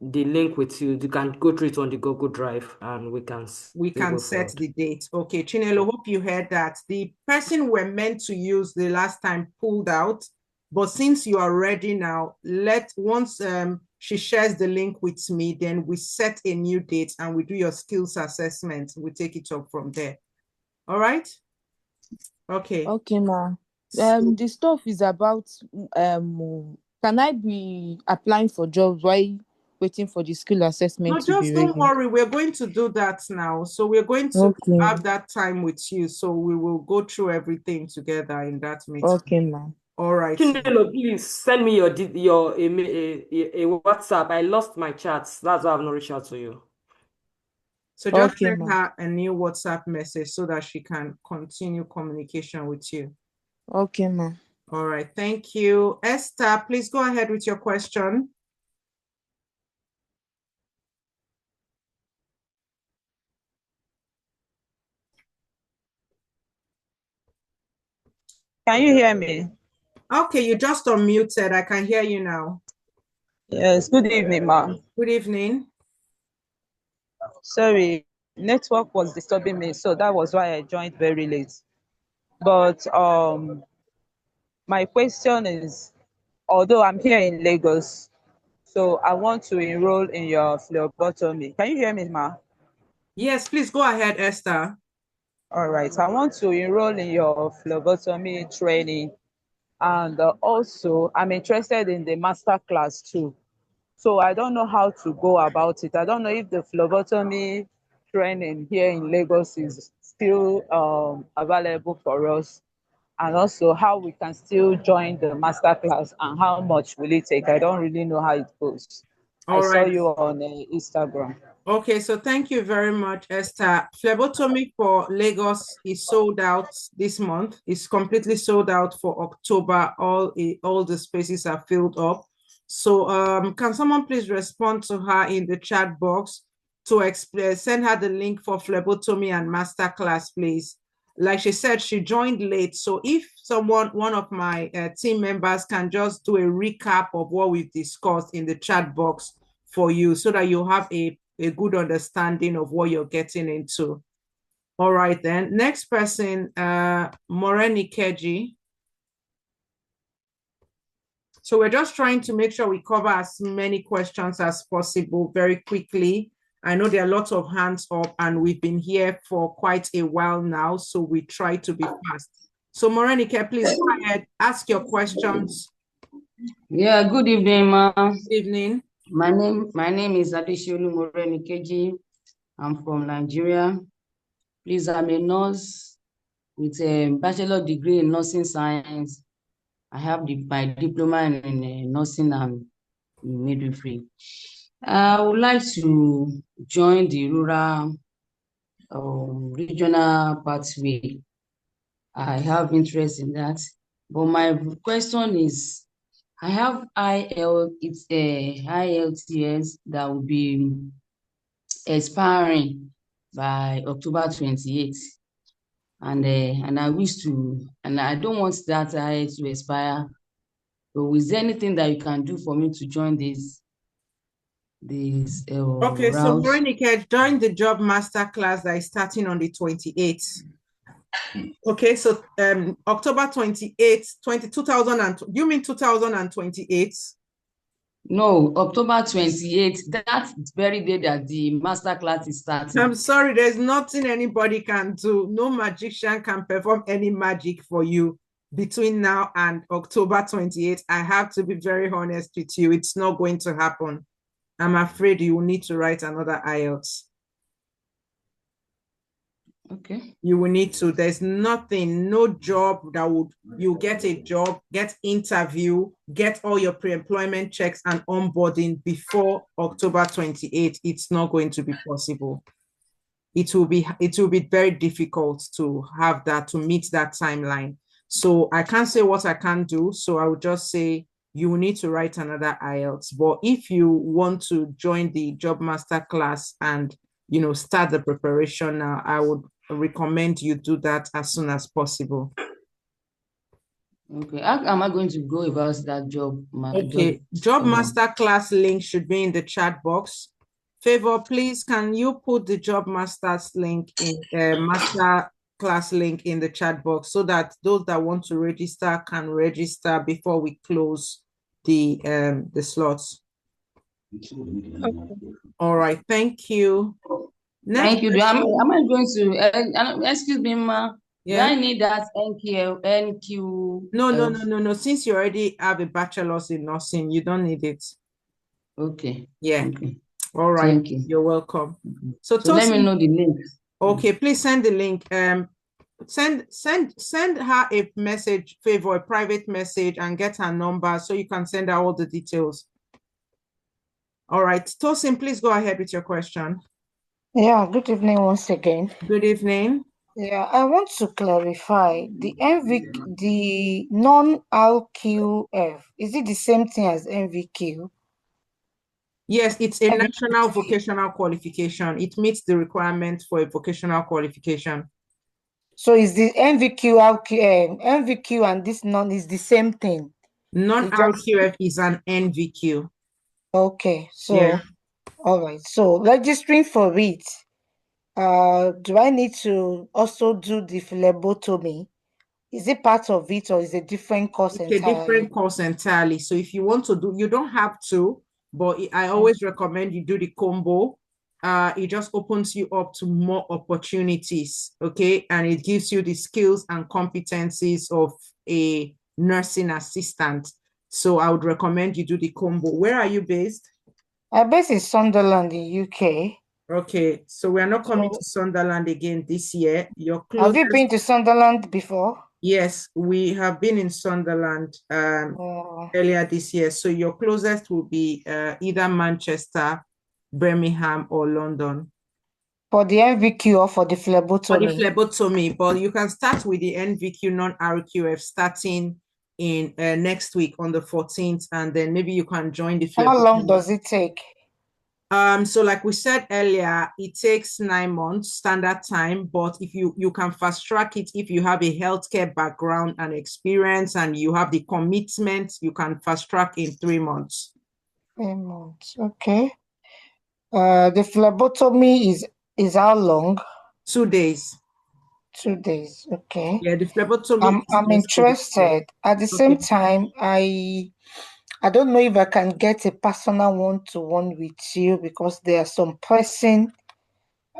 the link with you. You can go through it on the Google Drive and we can set the date. Okay, Chinelo, hope you heard that. The person we're meant to use the last time pulled out, but since you are ready now, once she shares the link with me, then we set a new date and we do your skills assessment. We take it up from there. All right? Okay. Okay, ma. The stuff is about can I be applying for jobs while waiting for the skill assessment to be just ready? don't worry. We're going to do that now. So we're going to have that time with you. So we will go through everything together in that meeting. Okay, ma. All right. Chinelo, please send me your WhatsApp. I lost my chats. That's why I've not reached out to you. So just send her a new WhatsApp message so that she can continue communication with you. Okay, ma. All right. Thank you. Esther, please go ahead with your question. Can you hear me? Okay, you just unmuted. I can hear you now. Yes, good evening, ma. Good evening. Sorry, network was disturbing me, so that was why I joined very late. But my question is, although I'm here in Lagos, so I want to enroll in your phlebotomy. Can you hear me, ma? Yes, please go ahead, Esther. All right, I want to enroll in your phlebotomy training, and also I'm interested in the Masterclass too. So I don't know how to go about it. I don't know if the phlebotomy training here in Lagos is still available for us, and also how we can still join the Masterclass and how much will it take. I don't really know how it goes. I saw you on Instagram. Okay, so thank you very much, Esther. Phlebotomy for Lagos is sold out this month. It's completely sold out for October. All the spaces are filled up. So can someone please respond to her in the chat box? to send her the link for phlebotomy and masterclass, please. Like she said, she joined late. So if one of my team members can just do a recap of what we've discussed in the chat box for you so that you have a good understanding of what you're getting into. All right, then. Next person, Moreni Keji. So we're just trying to make sure we cover as many questions as possible very quickly. I know there are lots of hands up and we've been here for quite a while now, so we try to be fast. So Morenike, please go ahead, ask your questions. Yeah, good evening, ma. Good evening. My name is Adesholu Morenikeji. I'm from Nigeria. Please, I'm a nurse with a bachelor degree in nursing science. I have my diploma in nursing and midwifery. I would like to join the rural regional pathway. I have interest in that. But my question is, I have IELTS that will be expiring by October 28th. And I wish to, and I don't want that IELTS to expire. So is there anything that you can do for me to join this Okay, route? so Morenike, join the job masterclass that is starting on the 28th. Okay, so October 28th, 2000, you mean 2028? No, October 28th, that's the very day that the masterclass is starting. I'm sorry, there's nothing anybody can do. No magician can perform any magic for you between now and October 28th. I have to be very honest with you. It's not going to happen. I'm afraid you will need to write another IELTS. Okay. You will need to. There's nothing, no job that would, you get a job, get interview, get all your pre-employment checks and onboarding before October 28th. It's not going to be possible. It will be very difficult to have that, to meet that timeline. So I can't say what I can do. So I would just say you will need to write another IELTS. But if you want to join the job master class and start the preparation now, I would recommend you do that as soon as possible. Okay, how am I going to go about that job? Okay, job master class link should be in the chat box. Favor, please, can you put the job master's link in master class link in the chat box so that those that want to register can register before we close the slots. Okay. All right, thank you. Thank you. Am I going to excuse me, ma? Yeah. Do I need that NQ? No. Since you already have a bachelor's in nursing, you don't need it. Okay. Yeah. Okay. All right. Thank you. You're welcome. So let me know the link. Okay, please send the link. Send her a message, Favor, a private message, and get her number so you can send her all the details. All right, Tosin, please go ahead with your question. Yeah, good evening once again. Good evening. Yeah, I want to clarify the the non-RQF. Is it the same thing as NVQ? Yes, it's a national vocational qualification. It meets the requirement for a vocational qualification. So is the NVQ and this non is the same thing? Non-RQF is an NVQ. Okay, so all right. So registering for it, do I need to also do the phlebotomy? Is it part of it or is it a different course entirely? It's a different course entirely. So if you want to do, you don't have to, but I always recommend you do the combo. It just opens you up to more opportunities, okay? And it gives you the skills and competencies of a nursing assistant. So I would recommend you do the combo. Where are you based? I'm based in Sunderland, in UK. Okay, so we are not coming to Sunderland again this year. Have you been to Sunderland before? Yes, we have been in Sunderland earlier this year. So your closest will be either Manchester, Birmingham, or London. For the NVQ or for the phlebotomy? For the phlebotomy, but you can start with the NVQ non-RQF starting in next week on the 14th, and then maybe you can join the phlebotomy. How long does it take? So like we said earlier, it takes 9 months standard time, but if you can fast track it, if you have a healthcare background and experience and you have the commitment, you can fast track in 3 months. 3 months, okay. The phlebotomy is how long? 2 days. 2 days, okay. Yeah, the phlebotomy is I'm just 2 days. interested. At the same time, I don't know if I can get a personal one-to-one with you because there are some pressing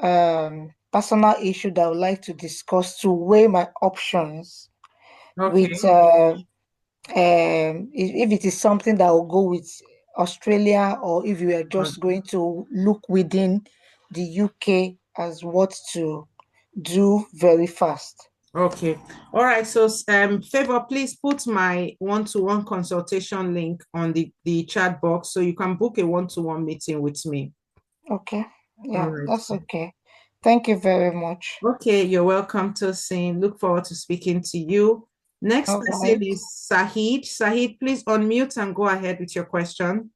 personal issue that I would like to discuss to weigh my options with if it is something that will go with Australia or if you are just going to look within the UK as what to do very fast. Okay. All right. So, Favor, please put my one-to-one consultation link on the chat box so you can book a one-to-one meeting with me. Okay. Yeah, All right. that's okay. Thank you very much. Okay, you're welcome, Tosin. Look forward to speaking to you. Next All person right. is Sahid. Sahid, please unmute and go ahead with your question.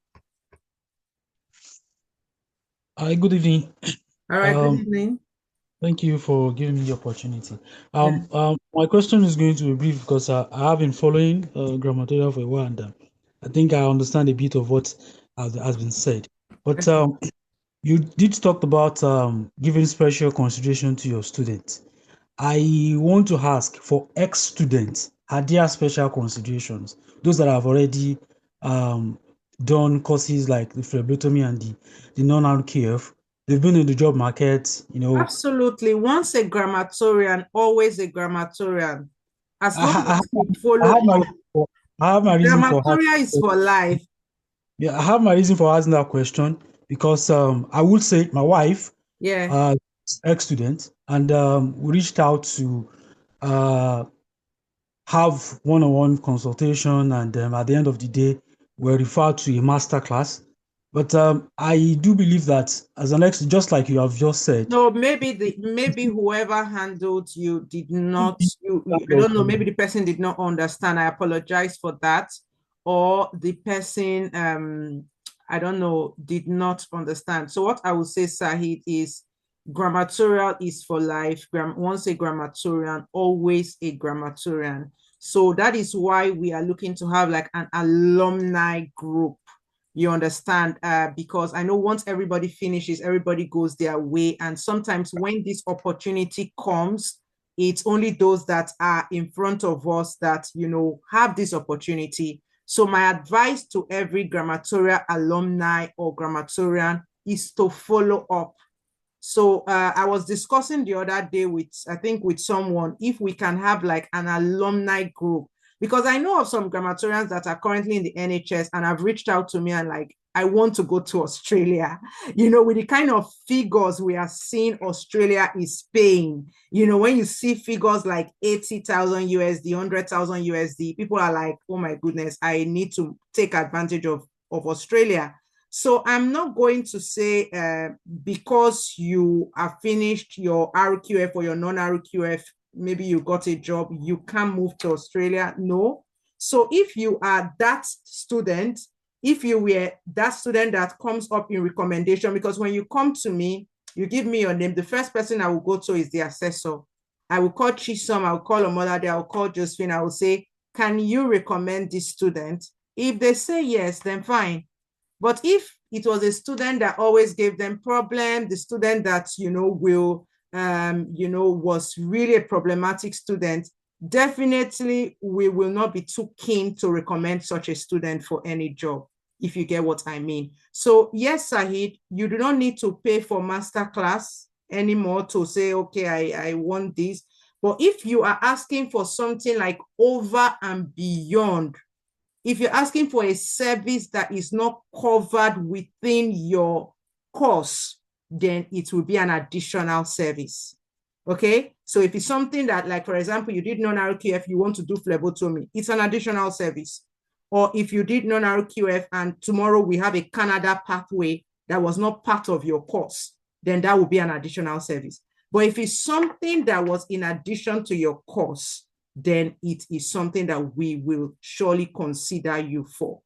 Hi, good evening. All right, good evening. Thank you for giving me the opportunity. My question is going to be brief because I have been following Grammartorial for a while, and I think I understand a bit of what has been said. But you did talk about giving special consideration to your students. I want to ask for ex-students, are there special considerations? Those that have already done courses like the phlebotomy and the non-RQF, they've been in the job market, Absolutely. Once a Grammatorian, always a Grammatorian. As long as you follow up. I have my reason for Grammatoria is for life. Yeah, I have my reason for asking that question because I would say my wife, ex-student, and we reached out to have one-on-one consultation, and at the end of the day, we're referred to a masterclass. But I do believe that as an ex, just like you have just said. No, maybe whoever handled you did not. I don't know. Maybe the person did not understand. I apologize for that, or the person I don't know did not understand. So what I would say, Sahid, is Grammatorial is for life. Once a Grammatorian, always a Grammatorian. So that is why we are looking to have like an alumni group. You understand? Because I know once everybody finishes, everybody goes their way. And sometimes when this opportunity comes, it's only those that are in front of us that, have this opportunity. So my advice to every Grammatorial alumni or Grammatorian is to follow up. So I was discussing the other day with someone, if we can have like an alumni group, because I know of some Grammatorians that are currently in the NHS and have reached out to me and like, I want to go to Australia, with the kind of figures we are seeing Australia is paying, when you see figures like 80,000 USD, 100,000 USD, people are like, oh my goodness, I need to take advantage of Australia. So I'm not going to say because you have finished your RQF or your non-RQF, maybe you got a job, you can move to Australia. No. So if you are that student, if you were that student that comes up in recommendation, because when you come to me, you give me your name, the first person I will go to is the assessor. I will call Chisom, I will call Omolade, I will call Josephine, I will say, can you recommend this student? If they say yes, then fine. But if it was a student that always gave them problem, the student that, was really a problematic student, definitely we will not be too keen to recommend such a student for any job, if you get what I mean. So yes, Sahid, you do not need to pay for masterclass anymore to say, okay, I want this. But if you are asking for something like over and beyond, if you're asking for a service that is not covered within your course, then it will be an additional service. Okay? So if it's something that, like, for example, you did non-RQF, you want to do phlebotomy, it's an additional service. Or if you did non-RQF and tomorrow we have a Canada pathway that was not part of your course, then that will be an additional service. But if it's something that was in addition to your course, then it is something that we will surely consider you for,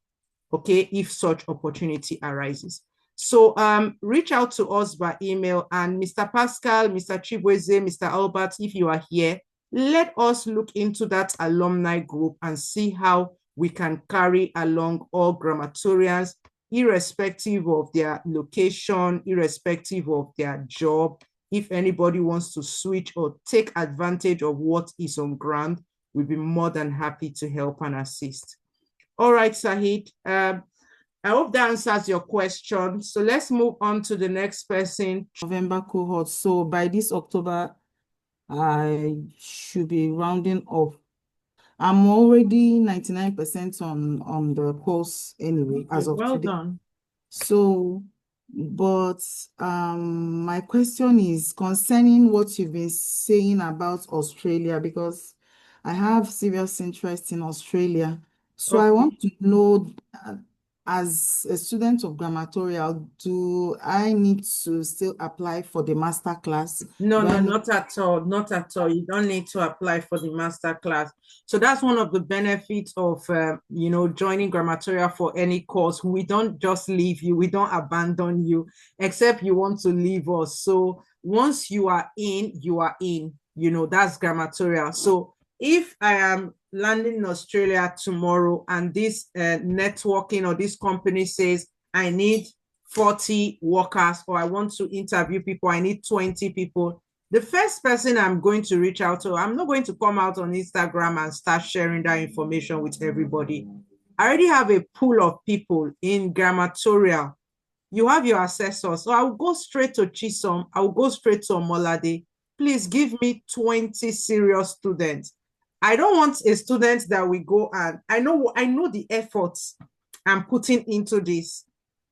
okay, if such opportunity arises. So reach out to us by email, and Mr. Pascal, Mr. Chibweze, Mr. Albert, if you are here, let us look into that alumni group and see how we can carry along all Grammatorians, irrespective of their location, irrespective of their job. If anybody wants to switch or take advantage of what is on ground, we'll be more than happy to help and assist. All right, Sahid. I hope that answers your question. So let's move on to the next person. November cohort. So by this October, I should be rounding off. I'm already 99% on the course anyway, as of well today. done. So, but my question is concerning what you've been saying about Australia, because I have serious interest in Australia. So I want to know, as a student of Grammatorial, do I need to still apply for the masterclass? No, not at all. Not at all. You don't need to apply for the masterclass. So that's one of the benefits of, joining Grammatorial for any course. We don't just leave you. We don't abandon you, except you want to leave us. So once you are in, you are in. That's Grammatorial. So if I am landing in Australia tomorrow and this networking or this company says, I need 40 workers, or I want to interview people, I need 20 people, the first person I'm going to reach out to, I'm not going to come out on Instagram and start sharing that information with everybody. I already have a pool of people in Grammatorial. You have your assessors. So I'll go straight to Chisom. I'll go straight to Omolade. Please give me 20 serious students. I don't want a student that we go and I know the efforts I'm putting into this.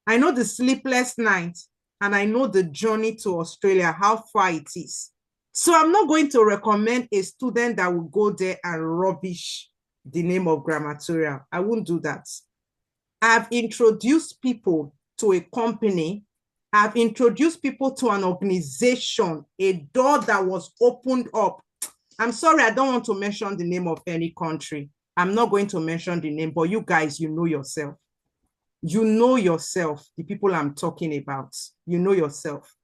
I know the sleepless nights, and I know the journey to Australia, how far it is. So I'm not going to recommend a student that will go there and rubbish the name of Grammatorial. I won't do that. I've introduced people to a company. I've introduced people to an organization, a door that was opened up. I'm sorry, I don't want to mention the name of any country. I'm not going to mention the name, but you guys, you know yourself. You know yourself, the people I'm talking about. You know yourself.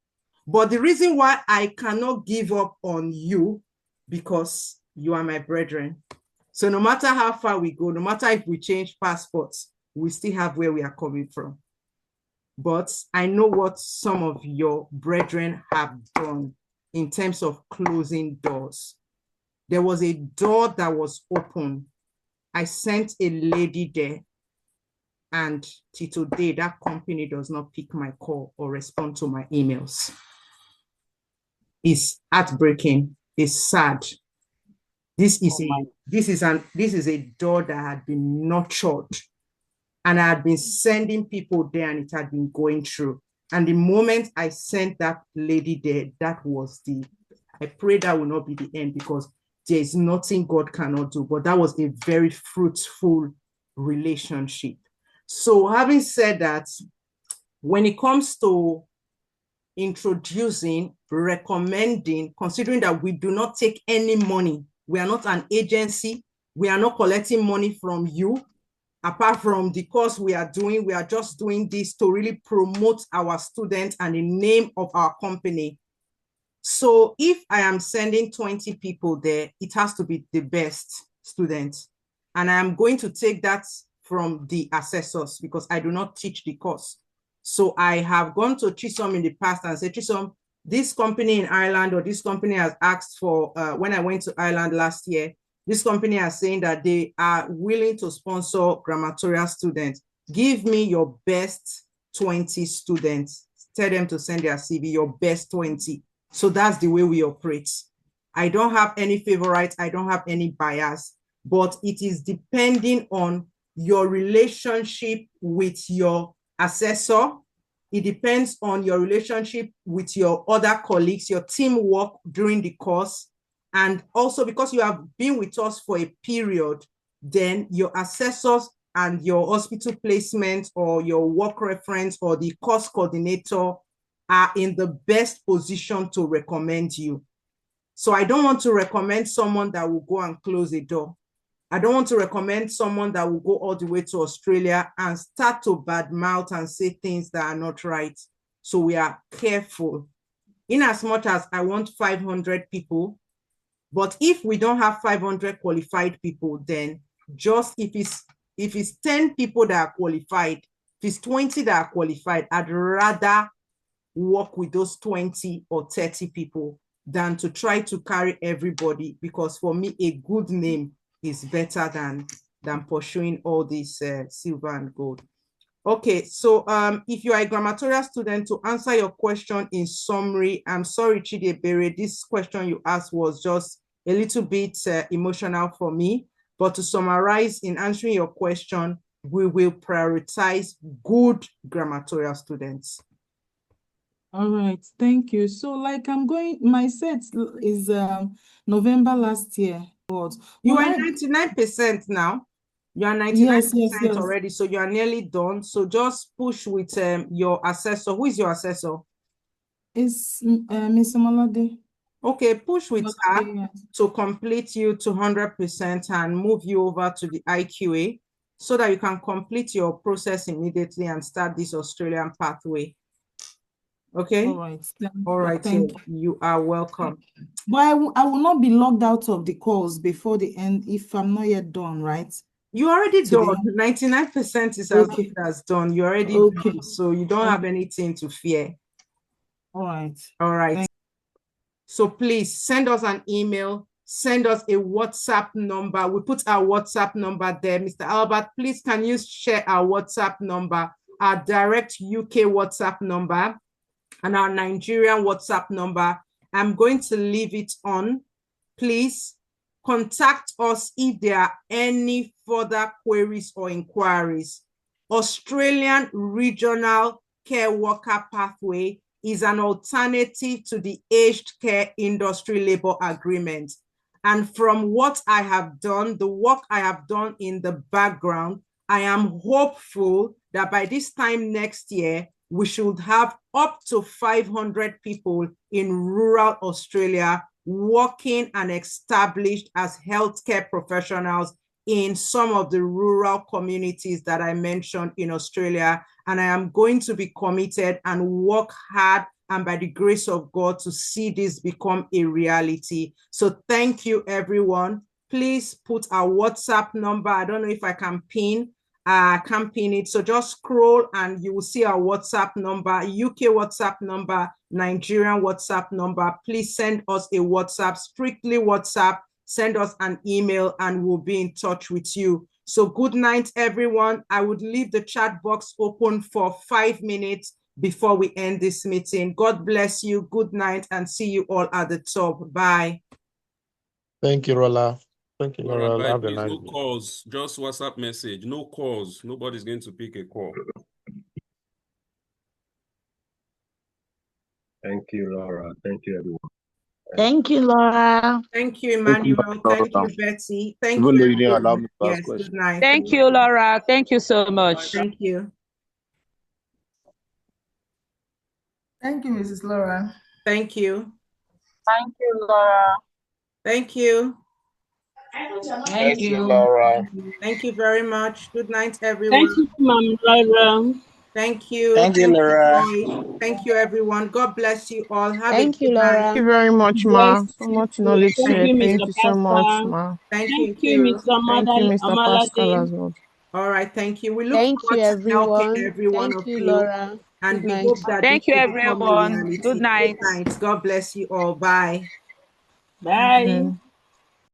But the reason why I cannot give up on you, because you are my brethren. So no matter how far we go, no matter if we change passports, we still have where we are coming from. But I know what some of your brethren have done in terms of closing doors. There was a door that was open. I sent a lady there, and till today, that company does not pick my call or respond to my emails. It's heartbreaking. It's sad. This is a door that had been nurtured, and I had been sending people there, and it had been going through. And the moment I sent that lady there, I pray that will not be the end, because there is nothing God cannot do. But that was a very fruitful relationship. So having said that, when it comes to introducing, recommending, considering that we do not take any money, we are not an agency, we are not collecting money from you, apart from the course we are doing, we are just doing this to really promote our students and the name of our company. So if I am sending 20 people there, it has to be the best students. And I am going to take that from the assessors, because I do not teach the course. So I have gone to Chisom in the past and said, Chisom, this company in Ireland, or this company has asked for, when I went to Ireland last year, this company is saying that they are willing to sponsor Grammatorial students. Give me your best 20 students. Tell them to send their CV, your best 20. So that's the way we operate. I don't have any favorites. I don't have any bias, but it is depending on your relationship with your assessor. It depends on your relationship with your other colleagues, your teamwork during the course. And also because you have been with us for a period, then your assessors and your hospital placement or your work reference or the course coordinator are in the best position to recommend you. So I don't want to recommend someone that will go and close a door. I don't want to recommend someone that will go all the way to Australia and start to badmouth and say things that are not right. So we are careful. In as much as I want 500 people, but if we don't have 500 qualified people, then just if it's 10 people that are qualified, if it's 20 that are qualified, I'd rather work with those 20 or 30 people than to try to carry everybody, because for me, a good name is better than pursuing all this silver and gold. Okay, so if you are a Grammartorial student, to answer your question in summary, I'm sorry, Chidebere, this question you asked was just a little bit emotional for me, but to summarize, in answering your question, we will prioritize good Grammartorial students. All right, thank you. So like my set is November last year. You are 99% now. You are 99% yes. already, so you are nearly done. So just push with your assessor. Who is your assessor? It's Miss Malade. Okay, push with her to complete you to 100% and move you over to the IQA so that you can complete your process immediately and start this Australian pathway. Okay? All right. All right, thank so you are welcome. But I will not be logged out of the calls before the end if I'm not yet done, right? You already done. 99% is as good as done. You already done, so you don't have anything to fear. All right. All right. So please send us an email, send us a WhatsApp number. We put our WhatsApp number there. Mr. Albert, please can you share our WhatsApp number, our direct UK WhatsApp number and our Nigerian WhatsApp number. I'm going to leave it on. Please contact us if there are any further queries or inquiries. Australian Regional Care Worker Pathway is an alternative to the Aged Care Industry Labor Agreement. And from what I have done, the work I have done in the background, I am hopeful that by this time next year, we should have up to 500 people in rural Australia working and established as healthcare professionals in some of the rural communities that I mentioned in Australia. And I am going to be committed and work hard and by the grace of God to see this become a reality. So thank you, everyone. Please put our WhatsApp number. I don't know if I can pin. I can't pin it. So just scroll and you will see our WhatsApp number, UK WhatsApp number, Nigerian WhatsApp number. Please send us a WhatsApp, strictly WhatsApp. Send us an email and we'll be in touch with you. So good night, everyone. I would leave the chat box open for 5 minutes before we end this meeting. God bless you. Good night and see you all at the top. Bye. Thank you, Rola. Thank you, All right, Laura. bye, Have a please. nice No day. calls, just WhatsApp message. No calls. Nobody's going to pick a call. Thank you, Laura. Thank you, everyone. Thank you, Laura. Thank you, Emmanuel. Thank you, Betty. Thank Even you. though you didn't allow me to ask Yes, questions. good night. Thank you, Laura. Thank you so much. Thank you. Thank you, Mrs. Laura. Thank you. Thank you, Laura. Thank you. Thank you, Laura. Thank you very much. Good night, everyone. Thank you, Ma'am Laura. Thank you. Thank you, Laura. Thank you, everyone. God bless you all. Have Thank a you, good Laura. night. Thank you very much, Ma. So much knowledge Thank shared. you, Thank Mr. you so much, Pastor. Ma. Thank Thank you. you, Mr. Thank you, Mr. Pascal, Amalade. as well. All right, thank you. We look Thank you, forward to helping everyone. every one Thank of you, you. Laura. And Good we night. hope that Thank this you, will become a everyone. reality. Good night. Good night. God bless you all. Bye. Bye.